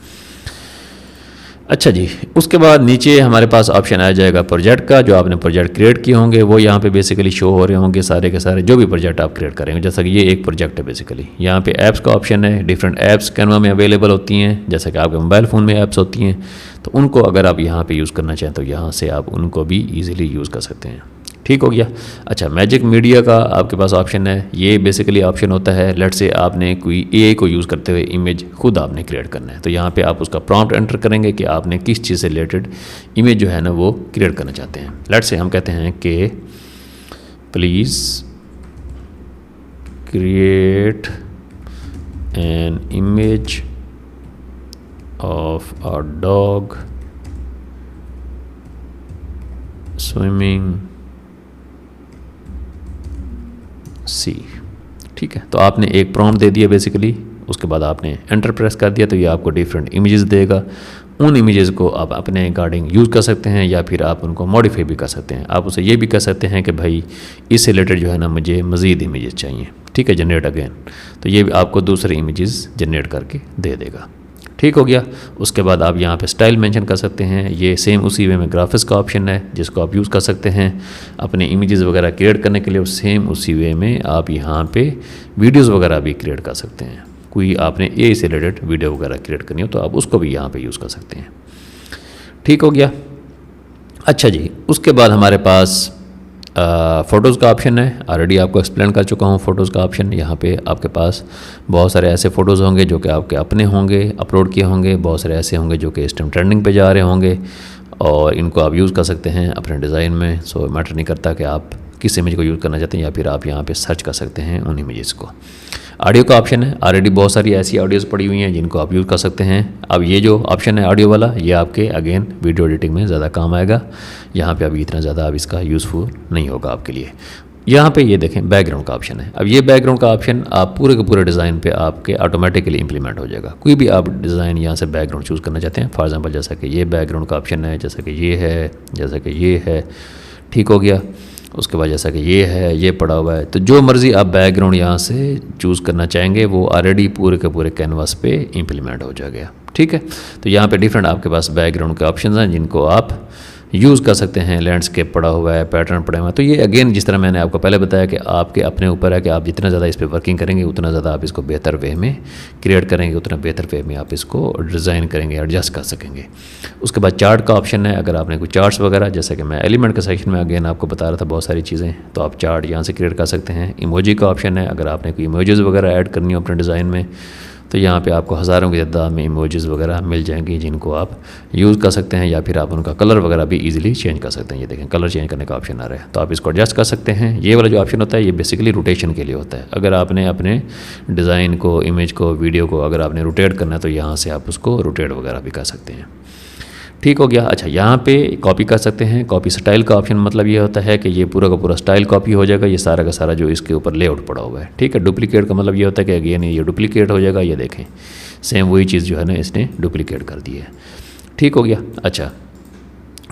अच्छा जी, उसके बाद नीचे हमारे पास ऑप्शन आ जाएगा प्रोजेक्ट का। जो आपने प्रोजेक्ट क्रिएट किए होंगे वो यहाँ पे बेसिकली शो हो रहे होंगे सारे के सारे, जो भी प्रोजेक्ट आप क्रिएट करेंगे। जैसा कि ये एक प्रोजेक्ट है बेसिकली। यहाँ पे ऐप्स का ऑप्शन है, डिफरेंट ऐप्स कैनवा में अवेलेबल होती हैं, जैसा कि आपके मोबाइल फ़ोन में ऐप्स होती हैं। तो उनको अगर आप यहाँ पे यूज़ करना चाहें तो यहाँ से आप उनको भी ईजिली यूज़ कर सकते हैं। ठीक हो गया। अच्छा, मैजिक मीडिया का आपके पास ऑप्शन है। ये बेसिकली ऑप्शन होता है लेट से आपने कोई एआई को यूज़ करते हुए इमेज खुद आपने क्रिएट करना है, तो यहाँ पे आप उसका प्रॉम्प्ट एंटर करेंगे कि आपने किस चीज़ से रिलेटेड इमेज जो है ना वो क्रिएट करना चाहते हैं। लेट से हम कहते हैं कि please create an image of a dog swimming sea. ठीक है, तो आपने एक प्रॉम्प्ट दे दिया बेसिकली, उसके बाद आपने एंटर प्रेस कर दिया तो ये आपको डिफरेंट इमेजेस देगा। उन इमेजेस को आप अपने अकॉर्डिंग यूज़ कर सकते हैं या फिर आप उनको मॉडिफाई भी कर सकते हैं। आप उसे ये भी कर सकते हैं कि भाई इससे रिलेटेड जो है ना मुझे मज़ीद इमेजेस चाहिए। ठीक है, जनरेट अगेन, तो ये भी आपको दूसरे इमेजेस जनरेट करके दे देगा। ठीक हो गया। उसके बाद आप यहाँ पे स्टाइल मेंशन कर सकते हैं। ये सेम उसी वे में ग्राफिक्स का ऑप्शन है जिसको आप यूज़ कर सकते हैं अपने इमेजेस वगैरह क्रिएट करने के लिए। और सेम उसी वे में आप यहाँ पे वीडियोस वगैरह भी क्रिएट कर सकते हैं। कोई आपने ए से रिलेटेड वीडियो वगैरह क्रिएट करनी हो तो आप उसको भी यहाँ पे यूज़ कर सकते हैं। ठीक हो गया। अच्छा जी, उसके बाद हमारे पास फ़ोटोज़ का ऑप्शन है। ऑलरेडी आपको एक्सप्लेन कर चुका हूँ फ़ोटोज़ का ऑप्शन। यहाँ पे आपके पास बहुत सारे ऐसे फ़ोटोज़ होंगे जो कि आपके अपने होंगे, अपलोड किए होंगे। बहुत सारे ऐसे होंगे जो कि इस टाइम ट्रेंडिंग पे जा रहे होंगे और इनको आप यूज़ कर सकते हैं अपने डिज़ाइन में। सो मैटर नहीं करता कि आप किस इमेज को यूज़ करना चाहते हैं, या फिर आप यहाँ पे सर्च कर सकते हैं उन इमेजेस को। ऑडियो का ऑप्शन है। ऑलरेडी बहुत सारी ऐसी ऑडियोज़ पड़ी हुई हैं जिनको आप यूज़ कर सकते हैं। अब ये जो ऑप्शन है ऑडियो वाला, ये आपके अगेन वीडियो एडिटिंग में ज़्यादा काम आएगा। यहाँ पे अभी इतना ज़्यादा अब इसका यूज़फुल नहीं होगा आपके लिए। यहाँ पे ये देखें बैकग्राउंड का ऑप्शन है। अब ये बैकग्राउंड का ऑप्शन आप पूरे के पूरे डिज़ाइन पे आपके ऑटोमेटिकली इंप्लीमेंट हो जाएगा। कोई भी आप डिज़ाइन यहाँ से बैकग्राउंड चूज़ करना चाहते हैं, फॉर एग्जांपल जैसा कि ये बैकग्राउंड का ऑप्शन है, जैसा कि ये है, जैसा कि ये है। ठीक हो गया। उसके बाद जैसा कि ये है, ये पड़ा हुआ है, तो जो मर्ज़ी आप बैकग्राउंड यहाँ से चूज़ करना चाहेंगे वो ऑलरेडी पूरे के पूरे कैनवास पे इंप्लीमेंट हो जाएगा। ठीक है, तो यहाँ पे डिफरेंट आपके पास बैकग्राउंड के ऑप्शन हैं जिनको आप यूज़ कर सकते हैं। लैंडस्केप पड़ा हुआ है, पैटर्न पड़ा हुआ है। तो ये अगेन जिस तरह मैंने आपको पहले बताया कि आपके अपने ऊपर है कि आप जितना ज़्यादा इस पर वर्किंग करेंगे उतना ज़्यादा आप इसको बेहतर वे में क्रिएट करेंगे, उतना बेहतर वे में आप इसको डिज़ाइन करेंगे, एडजस्ट कर सकेंगे। उसके बाद चार्ट का ऑप्शन है। अगर आपने कोई चार्ट्स वगैरह, जैसे कि मैं एलिमेंट के सेक्शन में अगेन आपको बता रहा था बहुत सारी चीज़ें, तो आप चार्ट यहाँ से क्रिएट कर सकते हैं। इमोजी का ऑप्शन है। अगर आपने कोई इमोजीज़ वगैरह ऐड करनी हो अपने डिज़ाइन में तो यहाँ पे आपको हज़ारों की तादाद में इमोजीज़ वगैरह मिल जाएंगी जिनको आप यूज़ कर सकते हैं, या फिर आप उनका कलर वगैरह भी इजीली चेंज कर सकते हैं। ये देखें कलर चेंज करने का ऑप्शन आ रहा है, तो आप इसको एडजस्ट कर सकते हैं। ये वाला जो ऑप्शन होता है ये बेसिकली रोटेशन के लिए होता है। अगर आपने अपने डिज़ाइन को, इमेज को, वीडियो को अगर आपने रोटेट करना है तो यहाँ से आप उसको रोटेट वगैरह भी कर सकते हैं। ठीक हो गया। अच्छा, यहाँ पे कॉपी कर सकते हैं। कॉपी स्टाइल का ऑप्शन मतलब ये होता है कि ये पूरा का पूरा स्टाइल कॉपी हो जाएगा, ये सारा का सारा जो इसके ऊपर लेआउट पड़ा हुआ है। ठीक है, डुप्लीकेट का मतलब ये होता है कि अगेन ये डुप्लीकेट हो जाएगा। ये देखें सेम वही चीज़ जो है ना इसने डुप्लीकेट कर दी है। ठीक हो गया। अच्छा,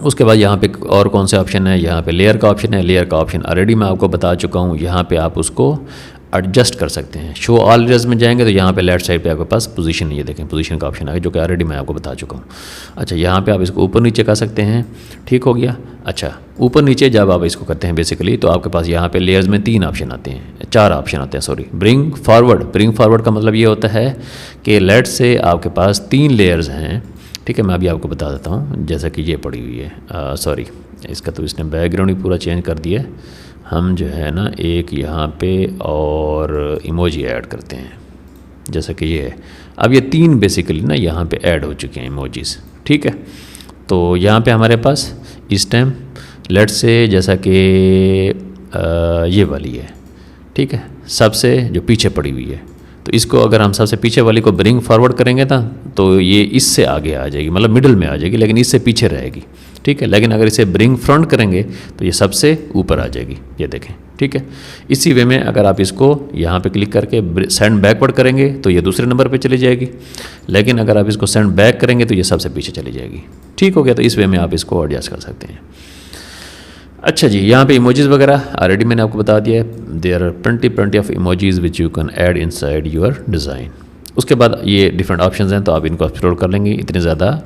उसके बाद यहाँ पे और कौन से ऑप्शन है, यहाँ पे लेयर का ऑप्शन है। लेयर का ऑप्शन ऑलरेडी मैं आपको बता चुका हूँ। यहाँ पे आप उसको एडजस्ट कर सकते हैं। शो ऑल लेयर्स में जाएंगे तो यहाँ पे लेफ्ट साइड पे आपके पास पोजीशन, ये देखें पोजीशन का ऑप्शन आ गया, जो कि ऑलरेडी मैं आपको बता चुका हूँ। अच्छा, यहाँ पे आप इसको ऊपर नीचे कर सकते हैं, ठीक हो गया। अच्छा, ऊपर नीचे जब आप इसको करते हैं बेसिकली, तो आपके पास यहाँ पे लेयर्स में 3 ऑप्शन आते हैं, 4 ऑप्शन आते हैं सॉरी। ब्रिंग फॉरवर्ड का मतलब ये होता है कि लेट से आपके पास 3 लेयर्स हैं, ठीक है। मैं अभी आपको बता देता हूँ, जैसा कि ये पड़ी हुई है, सॉरी इसका तो इसने बैकग्राउंड ही पूरा चेंज कर दिया है। हम जो है ना एक यहाँ पे और इमोजी ऐड करते हैं, जैसा कि ये है। अब ये 3 बेसिकली ना यहाँ पे ऐड हो चुके हैं इमोजीज़, ठीक है। तो यहाँ पे हमारे पास इस टाइम लेट से जैसा कि ये वाली है, ठीक है, सबसे जो पीछे पड़ी हुई है, तो इसको अगर हम सबसे पीछे वाली को ब्रिंग फॉरवर्ड करेंगे ना, तो ये इससे आगे आ जाएगी, मतलब मिडिल में आ जाएगी, लेकिन इससे पीछे रहेगी, ठीक है। लेकिन अगर इसे ब्रिंग फ्रंट करेंगे तो ये सबसे ऊपर आ जाएगी, ये देखें, ठीक है। इसी वे में अगर आप इसको यहाँ पे क्लिक करके सेंड बैकवर्ड करेंगे तो ये दूसरे नंबर पे चली जाएगी, लेकिन अगर आप इसको सेंड बैक करेंगे तो ये सबसे पीछे चली जाएगी, ठीक हो गया। तो इस वे में आप इसको एडजस्ट कर सकते हैं। अच्छा जी, यहाँ पे इमोजीज़ वगैरह ऑलरेडी मैंने आपको बता दिया है, there are plenty of emojis which you can add inside your design. उसके बाद ये डिफरेंट ऑप्शंस हैं, तो आप इनको एक्सप्लोर कर लेंगे, इतने ज़्यादा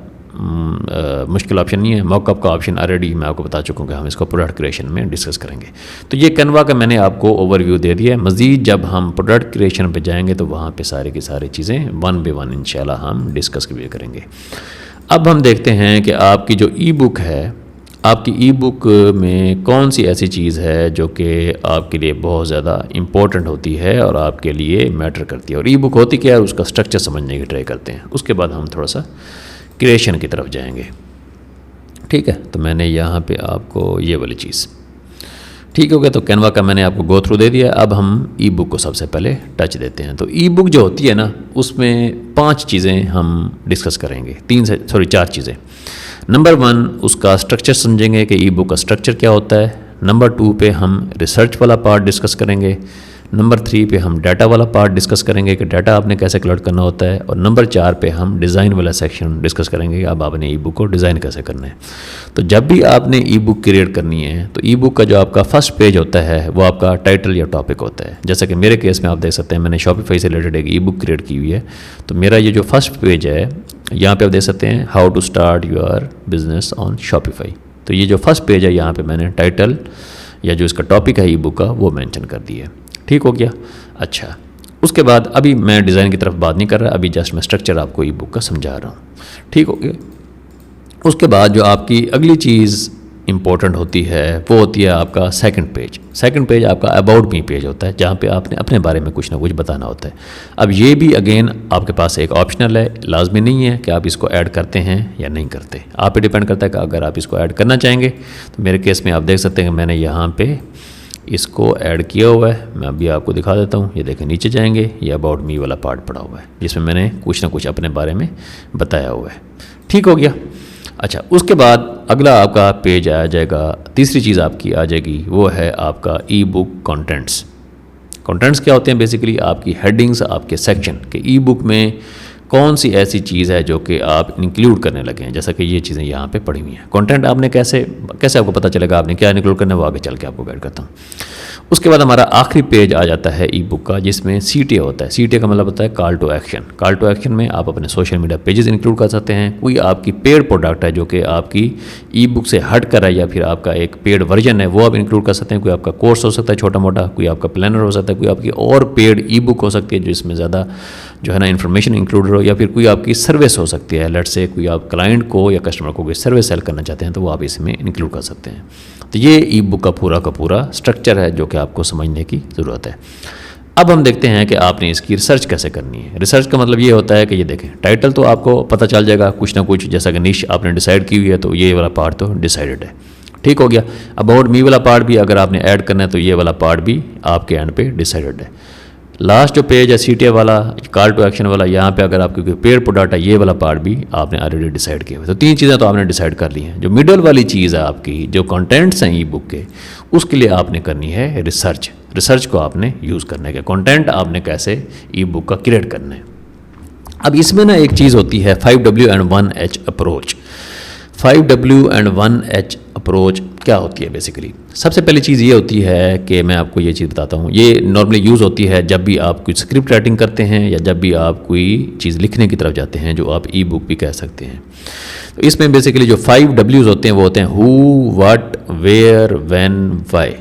मुश्किल ऑप्शन नहीं है। मॉकअप का ऑप्शन ऑलरेडी मैं आपको बता चुका हूँ कि हम इसको प्रोडक्ट क्रिएशन में डिस्कस करेंगे। तो ये कैनवा का मैंने आपको ओवरव्यू दे दिया है। मज़ीद जब हम प्रोडक्ट क्रिएशन पे जाएंगे तो वहाँ पे सारी की सारी चीज़ें 1 by 1 इंशाल्लाह हम डिस्कस भी करेंगे। अब हम देखते हैं कि आपकी जो ई बुक है, आपकी ई बुक में कौन सी ऐसी चीज़ है जो कि आपके लिए बहुत ज़्यादा इम्पोर्टेंट होती है और आपके लिए मैटर करती है। और ई बुक होती क्या है, उसका स्ट्रक्चर समझने की ट्राई करते हैं, उसके बाद हम थोड़ा सा क्रिएशन की तरफ जाएंगे, ठीक है। तो मैंने यहाँ पे आपको ये वाली चीज़, ठीक हो गया। तो कैनवा का मैंने आपको गो थ्रू दे दिया। अब हम ई बुक को सबसे पहले टच देते हैं। तो ई बुक जो होती है ना, उसमें 5 चीज़ें हम डिस्कस करेंगे, 4 चीज़ें। नंबर 1 उसका स्ट्रक्चर समझेंगे कि ई बुक का स्ट्रक्चर क्या होता है। नंबर 2 पे हम रिसर्च वाला पार्ट डिस्कस करेंगे। नंबर 3 पे हम डाटा वाला पार्ट डिस्कस करेंगे कि डाटा आपने कैसे कलेक्ट करना होता है। और नंबर 4 पे हम डिज़ाइन वाला सेक्शन डिस्कस करेंगे कि अब आपने ई बुक को डिज़ाइन कैसे करना है। तो जब भी आपने ई बुक क्रिएट करनी है तो ई बुक का जो आपका फर्स्ट पेज होता है वो आपका टाइटल या टॉपिक होता है। जैसा कि मेरे केस में आप देख सकते हैं, मैंने शॉपिफाई से रिलेटेड एक ई बुक क्रिएट की हुई है। तो मेरा ये जो फर्स्ट पेज है, यहाँ पे आप देख सकते हैं how to start your business on Shopify. तो ये जो फर्स्ट पेज है, यहाँ पे मैंने टाइटल या जो इसका टॉपिक है ई बुक का वो मेंशन कर दिया है, ठीक हो गया। अच्छा, उसके बाद अभी मैं डिज़ाइन की तरफ बात नहीं कर रहा, अभी जस्ट मैं स्ट्रक्चर आपको ई बुक का समझा रहा हूँ, ठीक हो गया। उसके बाद जो आपकी अगली चीज़ इंपॉर्टेंट होती है वो होती है आपका सेकंड पेज। सेकंड पेज आपका अबाउट मी पेज होता है, जहाँ पे आपने अपने बारे में कुछ ना कुछ बताना होता है। अब ये भी अगेन आपके पास एक ऑप्शनल है, लाजमी नहीं है कि आप इसको ऐड करते हैं या नहीं करते, आप पे डिपेंड करता है कि अगर आप इसको ऐड करना चाहेंगे। तो मेरे केस में आप देख सकते हैं कि मैंने यहाँ पे इसको ऐड किया हुआ है। मैं अभी आपको दिखा देता हूँ, ये देखें नीचे जाएंगे, ये अबाउट मी वाला पार्ट पड़ा हुआ है जिसमें मैंने कुछ ना कुछ अपने बारे में बताया हुआ है, ठीक हो गया। अच्छा, उसके बाद अगला आपका पेज आ जाएगा, तीसरी चीज़ आपकी आ जाएगी, वो है आपका ई बुक कंटेंट्स। कंटेंट्स क्या होते हैं, बेसिकली आपकी हेडिंग्स, आपके सेक्शन के ई बुक में कौन सी ऐसी चीज़ है जो कि आप इंक्लूड करने लगे हैं। जैसा कि ये चीज़ें यहाँ पे पड़ी हुई हैं। कंटेंट आपने कैसे आपको पता चलेगा आपने क्या इंक्लूड करना है, वो आगे चल के आपको गाइड करता हूँ। उसके बाद हमारा आखिरी पेज आ जाता है ई बुक का, जिसमें CTA होता है। CTA का मतलब होता है call to action. Call to action में आप अपने सोशल मीडिया पेजेस इंक्लूड कर सकते हैं। कोई आपकी पेड प्रोडक्ट है जो कि आपकी ई बुक से हट कर है, या फिर आपका एक पेड वर्जन है, वो आप इंक्लूड कर सकते हैं। कोई आपका कोर्स हो सकता है छोटा मोटा, कोई आपका प्लानर हो सकता है, कोई आपकी और पेड ई बुक हो सकती है जिसमें ज़्यादा जो है ना इन्फॉर्मेशन इंक्लूडेड हो, या फिर कोई आपकी सर्विस हो सकती है। लेट से कोई आप क्लाइंट को या कस्टमर को कोई सर्विस सेल करना चाहते हैं तो वो आप इसमें इंक्लूड कर सकते हैं। तो ये ई बुक का पूरा स्ट्रक्चर है जो कि आपको समझने की ज़रूरत है। अब हम देखते हैं कि आपने इसकी रिसर्च कैसे करनी है। रिसर्च का मतलब ये होता है कि ये देखें, टाइटल तो आपको पता चल जाएगा कुछ ना कुछ, जैसा कि निश आपने डिसाइड की हुई है तो ये वाला पार्ट तो डिसाइडेड है, ठीक हो गया। अबाउट मी वाला पार्ट भी अगर आपने ऐड करना है तो ये वाला पार्ट भी आपके एंड पे डिसाइडेड है। लास्ट जो पेज है CTA वाला, कॉल टू एक्शन वाला, यहाँ पे अगर आपकी कोई पेड प्रोडक्ट है, ये वाला पार्ट भी आपने ऑलरेडी डिसाइड किया हुआ। तो 3 चीज़ें तो आपने डिसाइड कर ली हैं। जो मिडल वाली चीज़ है आपकी, जो कंटेंट्स हैं ई बुक के, उसके लिए आपने करनी है रिसर्च। रिसर्च को आपने यूज़ करने के, कंटेंट आपने कैसे ई बुक का क्रिएट करना है। अब इसमें ना एक चीज़ होती है 5W and 1H approach. 5W and 1H approach क्या होती है बेसिकली। सबसे पहली चीज़ ये होती है कि मैं आपको ये चीज़ बताता हूँ, ये नॉर्मली यूज़ होती है जब भी आप कोई स्क्रिप्ट राइटिंग करते हैं या जब भी आप कोई चीज़ लिखने की तरफ जाते हैं, जो आप ई बुक भी कह सकते हैं। तो इसमें बेसिकली जो 5 W's होते हैं वो होते हैं who, what, where, when, why.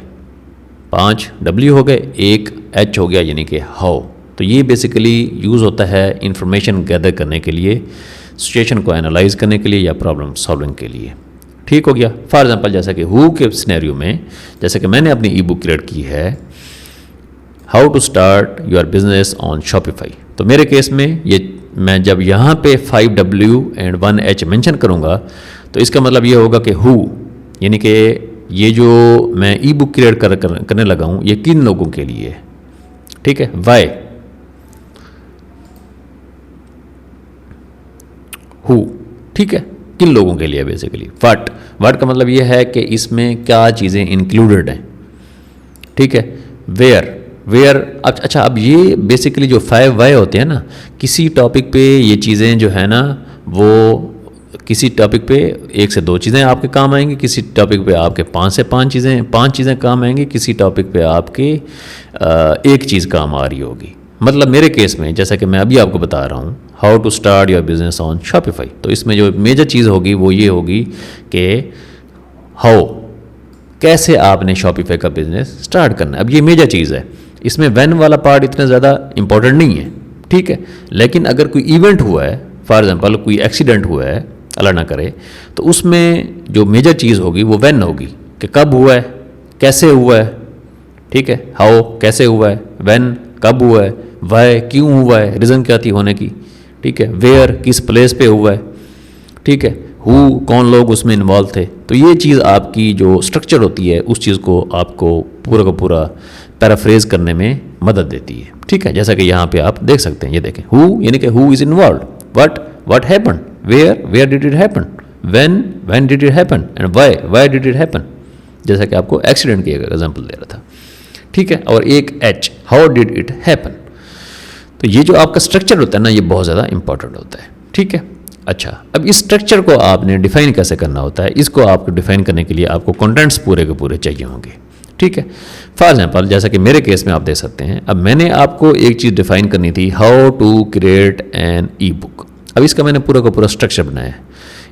5 W हो गए, एक H हो गया यानी कि हाउ। तो ये बेसिकली यूज़ होता है इंफॉर्मेशन गैदर करने के लिए, सिचुएशन को एनालाइज करने के लिए या प्रॉब्लम सॉल्विंग के लिए। ठीक हो गया। फॉर एग्जांपल जैसा कि हु के सिनेरियो में, जैसे कि मैंने अपनी ई बुक क्रिएट की है how to start your business on Shopify, तो मेरे केस में ये मैं जब यहाँ पे 5 W एंड 1 H मेंशन करूँगा तो इसका मतलब ये होगा कि हु यानी कि ये जो मैं ई बुक क्रिएट करने लगा हूँ ये किन लोगों के लिए है। ठीक है। वाई, हु, ठीक है, किन लोगों के लिए बेसिकली। व्हाट का मतलब ये है कि इसमें क्या चीज़ें इंक्लूडेड हैं। ठीक है। वेयर अच्छा, अब ये बेसिकली जो 5 वाई होते हैं ना, किसी टॉपिक पे ये चीज़ें जो है ना वो किसी टॉपिक पे 1 से 2 चीज़ें आपके काम आएंगी, किसी टॉपिक पे आपके 5 से 5 चीज़ें काम आएंगी, किसी टॉपिक पे आपके एक चीज़ काम आ रही होगी। मतलब मेरे केस में जैसा कि मैं अभी आपको बता रहा हूँ how to start your business on Shopify, तो इसमें जो मेजर चीज़ होगी वो ये होगी कि हाउ, कैसे आपने शॉपिफाई का बिजनेस स्टार्ट करना है। अब ये मेजर चीज़ है, इसमें व्हेन वाला पार्ट इतना ज़्यादा इंपॉर्टेंट नहीं है। ठीक है। लेकिन अगर कोई इवेंट हुआ है, फॉर एग्जांपल कोई एक्सीडेंट हुआ है, अल्लाह ना करे, तो उसमें जो मेजर चीज़ होगी वो व्हेन होगी कि कब हुआ है, कैसे हुआ है। ठीक है। हाउ कैसे हुआ है, व्हेन कब हुआ है, वाई क्यों हुआ है, रीज़न क्या थी होने की। ठीक है। वेयर किस प्लेस पे हुआ है। ठीक है। हु कौन लोग उसमें इन्वॉल्व थे। तो ये चीज़ आपकी जो स्ट्रक्चर होती है उस चीज़ को आपको पूरा का पूरा पैराफ्रेज करने में मदद देती है। ठीक है। जैसा कि यहाँ पे आप देख सकते हैं, ये देखें हु यानी कि who is involve, what happen, where did it happen, when did it happen and why did it happen, जैसा कि आपको एक्सीडेंट की एग्जाम्पल दे रहा था। ठीक है। और एक H, how did it happen. तो ये जो आपका स्ट्रक्चर होता है ना ये बहुत ज़्यादा इंपॉर्टेंट होता है। ठीक है। अच्छा, अब इस स्ट्रक्चर को आपने डिफाइन कैसे करना होता है, इसको आपको डिफाइन करने के लिए आपको कंटेंट्स पूरे के पूरे चाहिए होंगे। ठीक है। फॉर एग्जाम्पल जैसा कि मेरे केस में आप देख सकते हैं, अब मैंने आपको एक चीज़ डिफाइन करनी थी how to create an e book. अब इसका मैंने पूरा का पूरा स्ट्रक्चर बनाया है,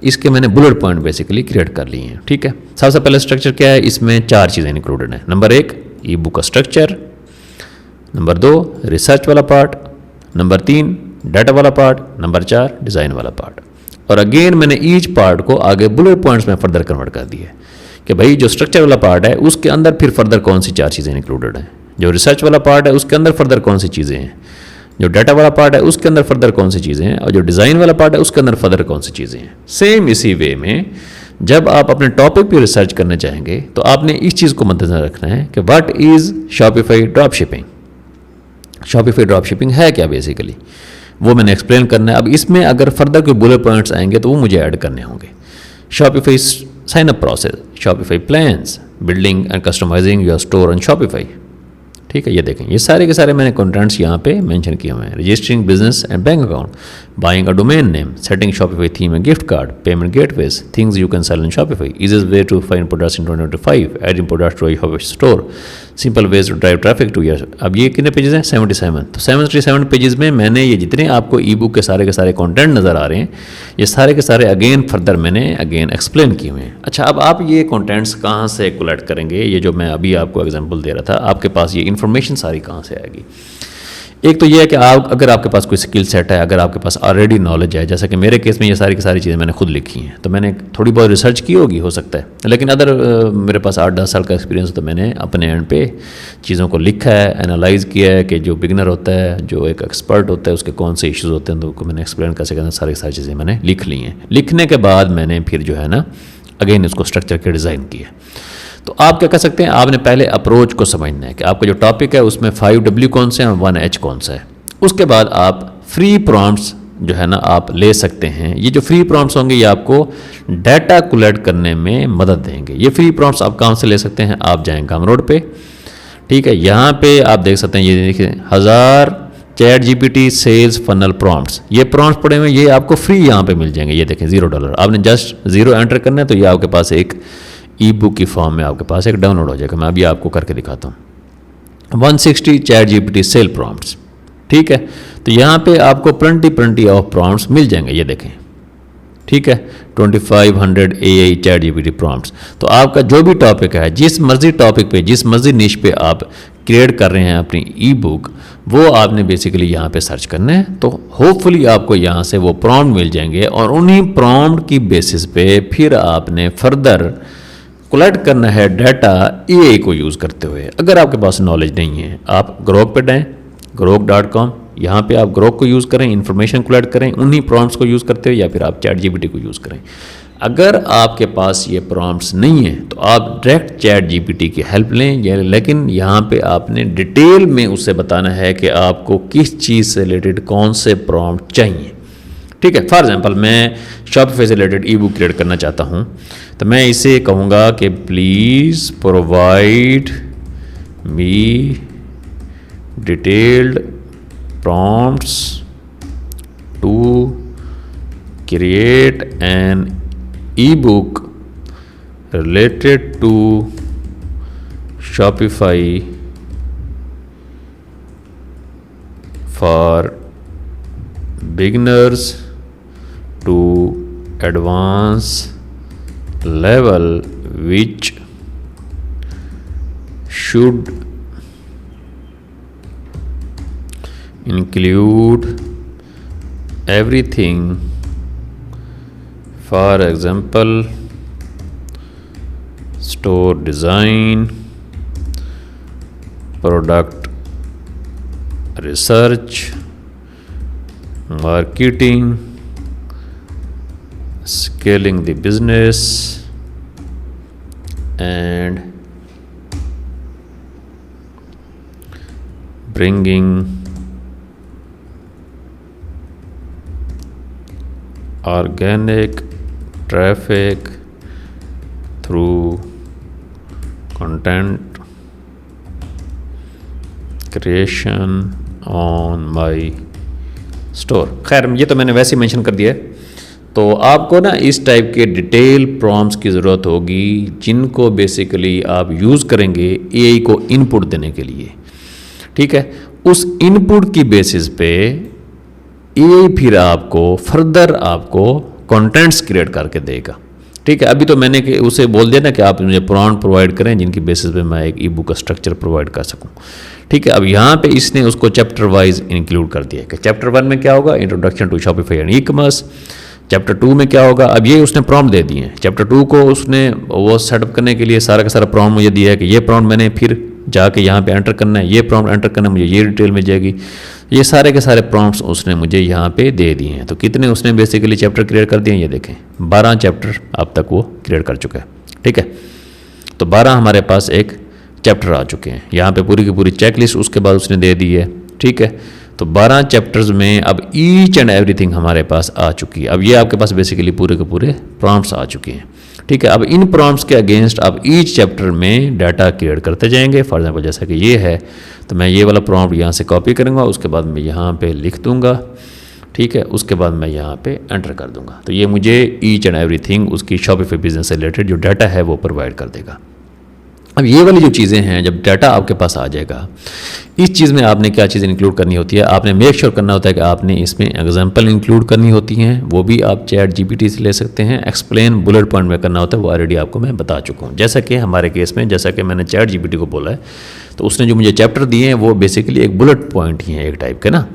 इसके मैंने बुलेट पॉइंट बेसिकली क्रिएट कर लिए हैं। ठीक है। सबसे पहले स्ट्रक्चर क्या है, इसमें 4 चीज़ें इंक्लूडेड हैं। नंबर 1 ई बुक का स्ट्रक्चर, नंबर 2 रिसर्च वाला पार्ट, नंबर 3 डाटा वाला पार्ट, नंबर 4 डिज़ाइन वाला पार्ट। और अगेन मैंने ईच पार्ट को आगे बुलेट पॉइंट्स में फर्दर कन्वर्ट कर दिया है कि भाई जो स्ट्रक्चर वाला पार्ट है उसके अंदर फिर फर्दर कौन सी 4 चीज़ें इंक्लूडेड हैं, जो रिसर्च वाला पार्ट है उसके अंदर फर्दर कौन सी चीज़ें हैं, जो डाटा वाला पार्ट है उसके अंदर फर्दर कौन सी चीज़ें हैं, और जो डिज़ाइन वाला पार्ट है उसके अंदर फर्दर कौन सी चीज़ें हैं। सेम इसी वे में जब आप अपने टॉपिक पे रिसर्च करना चाहेंगे तो आपने इस चीज़ को मद्देनजर रखना है कि what is Shopify drop shipping. Shopify drop shipping है क्या बेसिकली, वो मैंने एक्सप्लेन करना है। अब इसमें अगर फर्दर कोई बुलेट पॉइंट्स आएंगे तो वो मुझे ऐड करने होंगे। Shopify sign up process, Shopify plans, building and customising your store on Shopify. ठीक है। ये देखें ये सारे के सारे मैंने कंटेंट्स यहाँ पे मेंशन किए हुए हैं। Registering business and bank account, buying a domain name, setting Shopify theme and gift card, payment gateways, things you can sell in Shopify, easiest way to find products in 2025, adding products to your store, simple ways to drive traffic to your. अब ये कितने pages हैं, 77। तो 77 pages में मैंने ये जितने आपको ई बुक के सारे कंटेंट नज़र आ रहे हैं ये सारे के सारे अगेन फर्दर मैंने अगेन एक्सप्लेन किए हुए हैं। अच्छा, अब आप ये कंटेंट्स कहाँ से कलेक्ट करेंगे, ये जो मैं अभी आपको एग्जांपल दे रहा था, आपके पास ये इन्फॉर्मेशन सारी कहाँ से आएगी। एक तो ये है कि आप अगर आपके पास कोई स्किल सेट है, अगर आपके पास ऑलरेडी नॉलेज है, जैसा कि मेरे केस में ये सारी की सारी चीज़ें मैंने खुद लिखी हैं, तो मैंने थोड़ी बहुत रिसर्च की होगी हो सकता है, लेकिन अदर मेरे पास 8-10 साल का एक्सपीरियंस, तो मैंने अपने एंड पे चीज़ों को लिखा है, एनालाइज किया है कि जो बिगनर होता है, जो एक एक्सपर्ट होता है, उसके कौन से इश्यूज़ होते हैं, तो उनको मैंने एक्सप्लेन कैसे करना, सारी चीज़ें मैंने लिख ली हैं। लिखने के बाद मैंने फिर जो है ना अगेन इसको स्ट्रक्चर के डिज़ाइन किया। तो आप क्या कर सकते हैं, आपने पहले अप्रोच को समझना है कि आपका जो टॉपिक है उसमें 5 W कौन से हैं और 1 H कौन सा है। उसके बाद आप फ्री प्रॉम्प्ट्स जो है ना आप ले सकते हैं। ये जो फ्री प्रॉम्प्ट्स होंगे ये आपको डाटा कलेक्ट करने में मदद देंगे। ये फ्री प्रॉम्प्ट्स आप कहाँ से ले सकते हैं, आप जाएंगे गमरोड पे। ठीक है। यहाँ पे आप देख सकते हैं, ये देखिए 1000 ChatGPT सेल्स फनल प्रॉम्प्ट्स, ये प्रॉम्प्ट्स पड़े हुए, ये आपको फ्री यहाँ पे मिल जाएंगे। ये देखें $0, आपने जस्ट 0 एंटर करना है तो ये आपके पास एक ई बुक की फॉर्म में आपके पास एक डाउनलोड हो जाएगा। मैं अभी आपको करके दिखाता हूँ। 160 ChatGPT सेल प्रॉम्प्ट्स, ठीक है। तो यहाँ पे आपको प्लेंटी ऑफ प्रॉम्प्ट्स मिल जाएंगे, ये देखें, ठीक है। 2500 AI ChatGPT प्रॉम्प्ट्स। तो आपका जो भी टॉपिक है, जिस मर्जी टॉपिक पे, जिस मर्जी निश पे आप क्रिएट कर रहे हैं अपनी ई बुक, वो आपने बेसिकली यहाँ पे सर्च करना है। तो होपफुली आपको यहाँ से वो प्रॉम्प्ट मिल जाएंगे और उन्हीं प्रॉम्प्ट की बेसिस पे फिर आपने फर्दर कलेक्ट करना है डाटा AI को यूज़ करते हुए। अगर आपके पास नॉलेज नहीं है, आप ग्रोक पे जाएं, grok.com, यहाँ पे आप ग्रोक को यूज़ करें, इन्फॉर्मेशन कलेक्ट करें उन्हीं प्रॉम्प्ट्स को यूज़ करते हुए, या फिर आप ChatGPT को यूज़ करें। अगर आपके पास ये प्रॉम्प्ट्स नहीं है तो आप डायरेक्ट ChatGPT की हेल्प लें, लेकिन यहाँ पे आपने डिटेल में उससे बताना है कि आपको किस चीज़ से रिलेटेड कौन से प्रॉम्प्ट चाहिए, ठीक है। फॉर एग्जांपल मैं शॉपिफाई से रिलेटेड ई बुक क्रिएट करना चाहता हूँ, तो मैं इसे कहूँगा कि please provide me detailed prompts to create an ebook related to Shopify for beginners to advanced level, which should include everything, for example store design, product research, marketing, scaling the business, and bringing organic traffic through content creation on my store। खैर ये तो मैंने वैसे ही mention कर दिया है। तो आपको ना इस टाइप के डिटेल प्रॉम्प्ट्स की ज़रूरत होगी जिनको बेसिकली आप यूज़ करेंगे AI को इनपुट देने के लिए, ठीक है। उस इनपुट की बेसिस पे AI फिर आपको फर्दर आपको कंटेंट्स क्रिएट करके देगा, ठीक है। अभी तो मैंने उसे बोल दिया ना कि आप मुझे प्रॉम्प्ट प्रोवाइड करें जिनकी बेसिस पे मैं एक ई बुक का स्ट्रक्चर प्रोवाइड कर सकूं, ठीक है। अब यहाँ पे इसने उसको चैप्टर वाइज इंक्लूड कर दिया कि चैप्टर 1 में क्या होगा, introduction to Shopify and e commerce. Chapter 2 में क्या होगा, अब ये उसने प्रॉम्प्ट दे दिए हैं। चैप्टर 2 को उसने वो सेटअप करने के लिए सारा का सारा प्रॉम्प्ट मुझे दिया है कि ये प्रॉम्प्ट मैंने फिर जाके यहाँ पे एंटर करना है, ये प्रॉम्प्ट एंटर करना है, मुझे ये डिटेल मिल जाएगी। ये सारे के सारे प्रॉम्प्ट्स उसने मुझे यहाँ पे दे दिए हैं। तो कितने उसने बेसिकली चैप्टर क्रिएट कर दिए हैं, ये देखें 12 चैप्टर अब तक वो क्रिएट कर चुका है, ठीक है। तो 12 हमारे पास एक चैप्टर आ चुके हैं। यहाँ पे पूरी की पूरी चेकलिस्ट उसके बाद उसने दे दी है, ठीक है। तो 12 चैप्टर्स में अब ईच एंड एवरीथिंग हमारे पास आ चुकी है। अब ये आपके पास बेसिकली पूरे के पूरे प्रॉम्प्ट्स आ चुके हैं, ठीक है। अब इन प्रॉम्प्ट्स के अगेंस्ट आप ईच चैप्टर में डाटा क्रिएट करते जाएंगे। फॉर एग्जांपल जैसा कि ये है, तो मैं ये वाला प्रॉम्प्ट यहाँ से कॉपी करूँगा, उसके बाद मैं यहाँ पे लिख दूँगा, ठीक है। उसके बाद मैं यहाँ पे एंटर कर दूँगा। तो ये मुझे ईच एंड एवरीथिंग उसकी शॉपिफाई बिजनेस से रिलेटेड जो डाटा है वो प्रोवाइड कर देगा। अब ये वाली जो चीज़ें हैं, जब डाटा आपके पास आ जाएगा, इस चीज़ में आपने क्या चीज़ इंक्लूड करनी होती है, आपने मेक श्योर करना होता है कि आपने इसमें एग्जांपल इंक्लूड करनी होती हैं। वो भी आप ChatGPT से ले सकते हैं। एक्सप्लेन बुलेट पॉइंट में करना होता है, वो ऑलरेडी आपको मैं बता चुका हूँ। जैसा कि हमारे केस में, जैसा कि मैंने ChatGPT को बोला है, तो उसने जो मुझे चैप्टर दिए हैं वो बेसिकली एक बुलेट पॉइंट ही हैं एक टाइप के ना।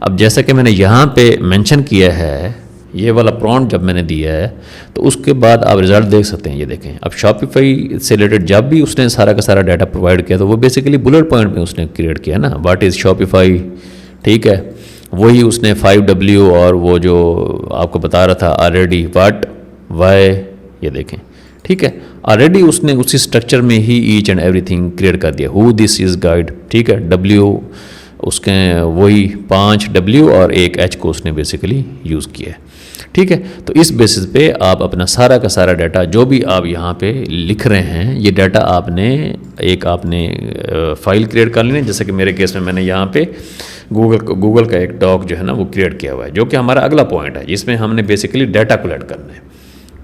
अब जैसा कि मैंने यहाँ पर मैंशन किया है, ये वाला प्रॉम्प्ट जब मैंने दिया है, तो उसके बाद आप रिजल्ट देख सकते हैं। ये देखें, अब शॉपिफाई से रिलेटेड जब भी उसने सारा का सारा डाटा प्रोवाइड किया, तो वो बेसिकली बुलेट पॉइंट में उसने क्रिएट किया ना, व्हाट इज़ शॉपिफाई, ठीक है। वही उसने 5W और वो जो आपको बता रहा था ऑलरेडी, व्हाट, वाई, ये देखें, ठीक है। ऑलरेडी उसने उसी स्ट्रक्चर में ही ईच एंड एवरीथिंग क्रिएट कर दिया। हु दिस इज़ गाइड, ठीक है। W उसके वही 5W और 1H को उसने बेसिकली यूज़ किया है, ठीक है। तो इस बेसिस पे आप अपना सारा का सारा डाटा जो भी आप यहाँ पे लिख रहे हैं, ये डाटा आपने फाइल क्रिएट कर लेनी है। जैसे कि मेरे केस में मैंने यहाँ पे गूगल का एक डॉक जो है ना वो क्रिएट किया हुआ है, जो कि हमारा अगला पॉइंट है जिसमें हमने बेसिकली डाटा कलेक्ट करना है,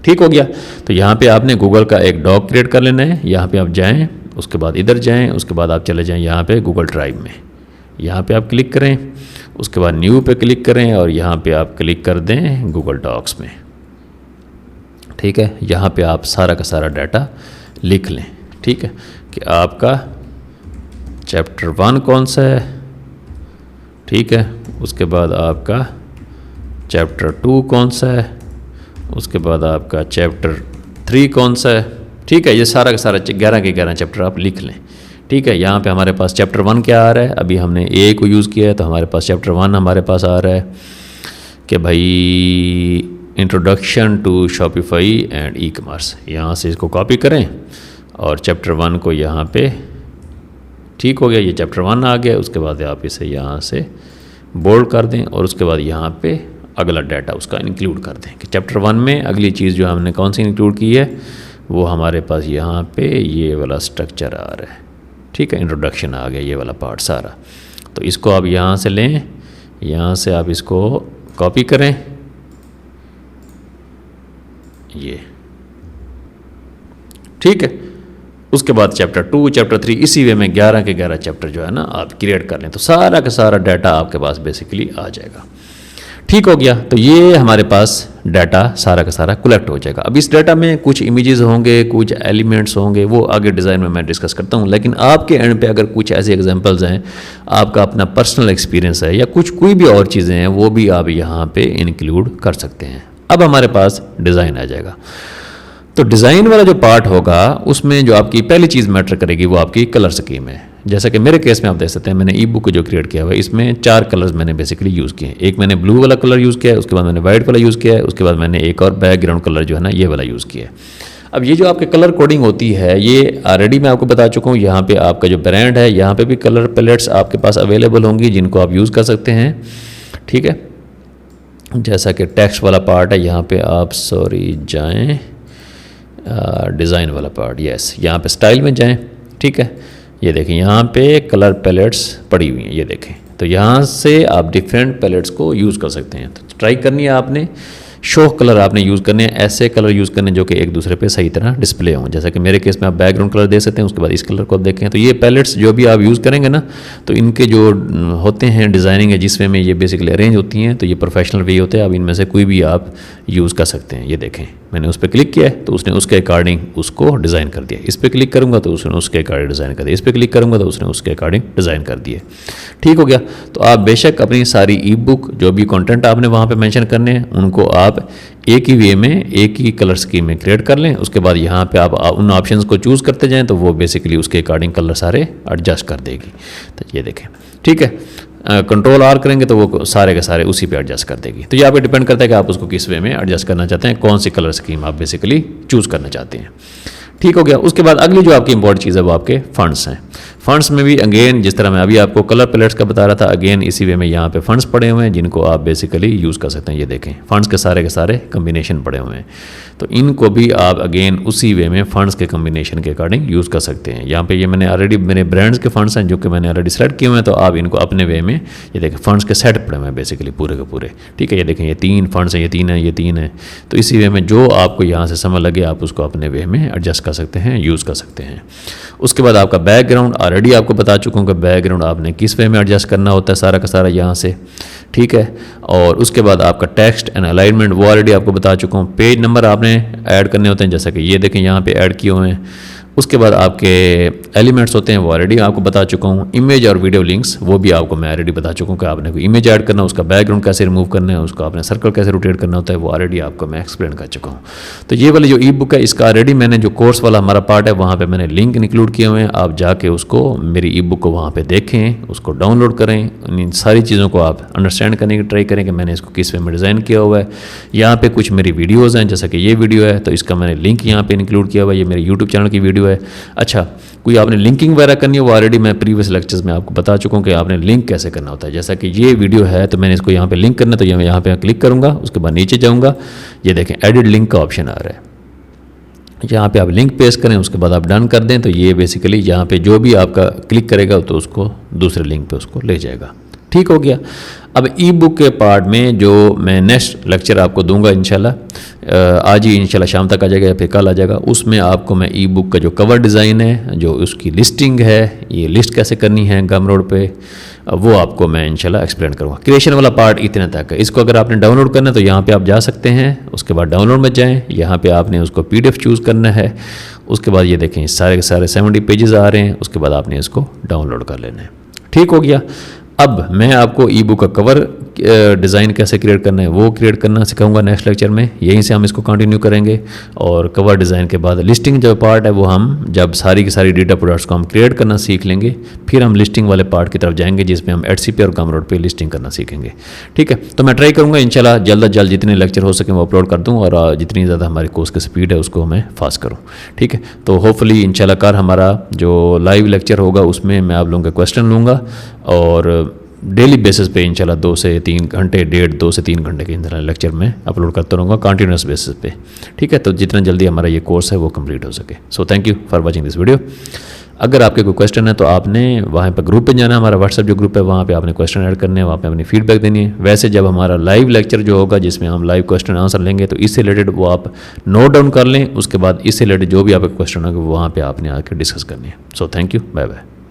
ठीक हो गया। तो यहाँ पे आपने गूगल का एक डॉक क्रिएट कर लेना है। यहाँ पे आप जाएं, उसके बाद इधर जाएं, उसके बाद आप चले जाएं यहाँ पे गूगल ड्राइव में। यहाँ पे आप क्लिक करें, उसके बाद न्यू पे क्लिक करें और यहाँ पे आप क्लिक कर दें गूगल डॉक्स में। ठीक है, यहाँ पे आप सारा का सारा डाटा लिख लें। ठीक है, कि आपका चैप्टर 1 कौन सा है। ठीक है, उसके बाद आपका चैप्टर 2 कौन सा है, उसके बाद आपका चैप्टर 3 कौन सा है। ठीक है, ये सारा का सारा 11 के 11 चैप्टर आप लिख लें। ठीक है, यहाँ पे हमारे पास चैप्टर 1 क्या आ रहा है, अभी हमने ए को यूज़ किया है तो हमारे पास चैप्टर 1 हमारे पास आ रहा है कि भाई introduction to Shopify and e commerce. यहाँ से इसको कॉपी करें और चैप्टर 1 को यहाँ पे, ठीक हो गया, ये चैप्टर 1 आ गया। उसके बाद आप इसे यहाँ से बोल्ड कर दें और उसके बाद यहाँ पे अगला डाटा उसका इंक्लूड कर दें कि चैप्टर 1 में अगली चीज़ जो हमने कौन सी इंक्लूड की है वो हमारे पास यहाँ पे ये वाला स्ट्रक्चर आ रहा है। ठीक है, इंट्रोडक्शन आ गया, ये वाला पार्ट सारा। तो इसको आप यहाँ से लें, यहाँ से आप इसको कॉपी करें, ये ठीक है। उसके बाद चैप्टर 2, चैप्टर 3 इसी वे में 11 के 11 चैप्टर जो है ना आप क्रिएट कर लें तो सारा का सारा डाटा आपके पास बेसिकली आ जाएगा। ठीक हो गया, तो ये हमारे पास डाटा सारा का सारा कलेक्ट हो जाएगा। अब इस डाटा में कुछ इमेजेस होंगे, कुछ एलिमेंट्स होंगे, वो आगे डिज़ाइन में मैं डिस्कस करता हूँ। लेकिन आपके एंड पे अगर कुछ ऐसे एग्जांपल्स हैं, आपका अपना पर्सनल एक्सपीरियंस है या कुछ कोई भी और चीज़ें हैं, वो भी आप यहाँ पे इंक्लूड कर सकते हैं। अब हमारे पास डिज़ाइन आ जाएगा। तो डिज़ाइन वाला जो पार्ट होगा उसमें जो आपकी पहली चीज़ मैटर करेगी वो आपकी कलर स्कीम है। जैसा कि मेरे केस में आप देख सकते हैं, मैंने ई बुक जो क्रिएट किया हुआ है इसमें 4 कलर्स मैंने बेसिकली यूज़ किए हैं। एक मैंने ब्लू वाला कलर यूज़ किया है, उसके बाद मैंने वाइट वाला यूज़ किया है, उसके बाद मैंने एक और बैकग्राउंड कलर जो है ना ये वाला यूज़ किया है। अब ये जो आपके कलर कोडिंग होती है ये ऑलरेडी मैं आपको बता चुका हूँ। यहाँ पे आपका जो ब्रांड है यहाँ पे भी कलर पैलेट्स आपके पास अवेलेबल होंगी जिनको आप यूज़ कर सकते हैं। ठीक है, जैसा कि टेक्स्ट वाला पार्ट है यहाँ पे आप जाएँ डिज़ाइन वाला पार्ट, यस, यहाँ पे स्टाइल में जाएं। ठीक है, ये देखें यहाँ पे कलर पैलेट्स पड़ी हुई हैं, ये देखें। तो यहाँ से आप डिफरेंट पैलेट्स को यूज़ कर सकते हैं। तो ट्राई करनी है आपने, शो कलर आपने यूज़ करने हैं, ऐसे कलर यूज़ करने जो कि एक दूसरे पे सही तरह डिस्प्ले हों। जैसा कि मेरे केस में आप बैकग्राउंड कलर दे सकते हैं, उसके बाद इस कलर को आप देखें। तो ये पैलेट्स जो भी आप यूज़ करेंगे ना, तो इनके जो होते हैं डिज़ाइनिंग है जिस वे में ये बेसिकली अरेंज होती हैं, तो ये प्रोफेशनल वे होते हैं। अब इनमें से कोई भी आप यूज़ कर सकते हैं। ये देखें, मैंने उस पर क्लिक किया है तो उसने उसके अकॉर्डिंग उसको डिज़ाइन कर दिया। इस पर क्लिक करूँगा तो उसने उसके अकॉर्डिंग डिज़ाइन कर दिया। इस पर क्लिक करूँगा तो उसने उसके अकॉर्डिंग डिज़ाइन कर दिए। ठीक हो गया, तो आप बेशक अपनी सारी ई बुक जो भी कंटेंट आपने वहाँ पे मेंशन करने हैं उनको आप एक ही वे में, एक ही कलर स्कीम में क्रिएट कर लें। उसके बाद यहाँ पे आप उन ऑप्शंस को चूज़ करते जाएँ तो वो बेसिकली उसके अकॉर्डिंग कलर सारे एडजस्ट कर देगी। तो ये देखें, ठीक है, कंट्रोल आर करेंगे तो वो सारे के सारे उसी पे एडजस्ट कर देगी। तो यहाँ पे डिपेंड करता है कि आप उसको किस वे में एडजस्ट करना चाहते हैं, कौन सी कलर स्कीम आप बेसिकली चूज़ करना चाहते हैं। ठीक हो गया, उसके बाद अगली जो आपकी इंपॉर्टेंट चीज़ है वो आपके फंड्स हैं। फंड्स में भी अगेन जिस तरह मैं अभी आपको कलर पैलेट्स का बता रहा था, अगेन इसी वे में यहाँ पे फंड्स पड़े हुए हैं जिनको आप बेसिकली यूज़ कर सकते हैं। ये देखें, फंड्स के सारे कम्बिनेशन पड़े हुए हैं, तो इनको भी आप अगेन उसी वे में फंड्स के कम्बिनेशन के अकॉर्डिंग यूज़ कर सकते हैं। यहाँ पे ये मैंने ऑलरेडी मेरे ब्रांड्स के फंड्स हैं जो कि मैंने ऑलरेडी सेलेक्ट किए हुए हैं, तो आप इनको अपने वे में, ये देखें फंड्स के सेट पड़े हुए हैं बेसिकली पूरे के पूरे। ठीक है, ये देखें, ये 3 फंड्स हैं, ये 3 हैं, ये 3 हैं। तो इसी वे में जो आपको यहाँ से समझ लगे आप उसको अपने वे में एडजस्ट कर सकते हैं, यूज़ कर सकते हैं। उसके बाद आपका बैकग्राउंड ऑलरेडी आपको बता चुका हूँ कि बैकग्राउंड आपने किस वे में एडजस्ट करना होता है सारा का सारा यहाँ से। ठीक है, और उसके बाद आपका टेक्स्ट एंड अलाइनमेंट वो ऑलरेडी आपको बता चुका हूँ। पेज नंबर आपने ऐड करने होते हैं, जैसा कि ये देखें यहाँ पे ऐड किए हुए हैं। उसके बाद आपके एलिमेंट्स होते हैं वो ऑलरेडी आपको बता चुका हूँ। इमेज और वीडियो लिंक्स वो भी आपको मैं ऑलरेडी बता चुका हूँ कि आपने कोई इमेज ऐड करना, उसका बैकग्राउंड कैसे रिमूव करना है, उसका आपने सर्कल कैसे रोटेट करना होता है, वो ऑलरेडी आपको मैं एक्सप्लेन कर चुका हूँ। तो ये वाली जो ई बुक है इसका ऑलरेडी मैंने जो कोर्स वाला हमारा पार्ट है वहाँ पर मैंने लिंक इंक्लूड किए हुए हैं। आप जाके उसको मेरी ई बुक को वहाँ पर देखें, उसको डाउनलोड करें, इन सारी चीज़ों को आप अंडरस्टैंड करने की ट्राई करें कि मैंने इसको किस वे में डिज़ाइन किया हुआ है। यहाँ पे कुछ मेरी वीडियोज़ हैं, जैसा कि ये वीडियो है तो इसका मैंने लिंक यहाँ पे इंक्लूड किया हुआ है। ये मेरे यूट्यूब चैनल की वीडियो है। अच्छा, कोई आपने लिंकिंग वगैरह करनी है वो ऑलरेडी मैं प्रीवियस लेक्चर्स में आपको बता चुका हूँ कि आपने लिंक कैसे करना होता है। जैसा कि ये वीडियो है तो मैंने इसको यहाँ पे लिंक करना है, तो ये मैं यहाँ पे क्लिक करूँगा, उसके बाद नीचे जाऊँगा, ये देखें एडिट लिंक का ऑप्शन आ रहा है। यहाँ पे आप लिंक पेस्ट करें, उसके बाद आप डन कर दें, तो ये बेसिकली यहाँ पे जो भी आपका क्लिक करेगा तो उसको दूसरे लिंक पे उसको ले जाएगा। ठीक हो गया। अब ई बुक के पार्ट में जो मैं नेक्स्ट लेक्चर आपको दूंगा इंशाल्लाह, आज ही इंशाल्लाह शाम तक आ जाएगा या फिर कल आ जाएगा, उसमें आपको मैं ई बुक का जो कवर डिज़ाइन है, जो उसकी लिस्टिंग है, ये लिस्ट कैसे करनी है गमरोड पे, वो आपको मैं इंशाल्लाह एक्सप्लेन करूँगा। क्रिएशन वाला पार्ट इतने तक है। इसको अगर आपने डाउनलोड करना है तो यहाँ पे आप जा सकते हैं, उसके बाद डाउनलोड में जाएं, यहाँ पे आपने उसको PDF चूज़ करना है, उसके बाद ये देखें सारे के सारे 70 पेजेस आ रहे हैं, उसके बाद आपने इसको डाउनलोड कर लेना है। ठीक हो गया। अब मैं आपको ई बुक का कवर डिज़ाइन कैसे क्रिएट करना है वो क्रिएट करना सिखाऊंगा नेक्स्ट लेक्चर में, यहीं से हम इसको कंटिन्यू करेंगे। और कवर डिज़ाइन के बाद लिस्टिंग जो पार्ट है वो हम जब सारी की सारी डेटा प्रोडक्ट्स को हम क्रिएट करना सीख लेंगे, फिर हम लिस्टिंग वाले पार्ट की तरफ जाएंगे जिसमें हम एटसी पे और गमरोड पे लिस्टिंग करना सीखेंगे। ठीक है, तो मैं ट्राई करूँगा इंशाल्लाह जल्द अज जल्द जितने लेक्चर हो सके वो अपलोड कर दूँ, और जितनी ज़्यादा हमारे कोर्स की स्पीड है उसको मैं फास्ट करूँ। ठीक है, तो होपफुली इंशाल्लाह कल हमारा जो लाइव लेक्चर होगा उसमें मैं आप लोगों के क्वेश्चन लूँगा, और डेली बेसिस पे इंशाल्लाह 2 से 3 घंटे, 2 से 3 घंटे के अंदर लेक्चर में अपलोड करता रहूँगा कंटिन्यूस बेसिस पे। ठीक है, तो जितना जल्दी हमारा ये कोर्स है वो कंप्लीट हो सके। सो thank you for watching this video. अगर आपके कोई क्वेश्चन है तो आपने वहाँ पर ग्रुप पे जाना है, हमारा व्हाट्सएप जो ग्रुप है वहाँ पे आपने क्वेश्चन ऐड करने हैं, वहाँ पे अपनी फीडबैक देनी है। वैसे जब हमारा लाइव लेक्चर जो होगा जिसमें हम लाइव क्वेश्चन आंसर लेंगे तो इससे रिलेटेड वो आप नोट डाउन कर लें, उसके बाद इससे रिलेटेड जो भी आपका क्वेश्चन होगा वहाँ पर आपने आकर डिस्कस करनी है। So thank you, bye bye.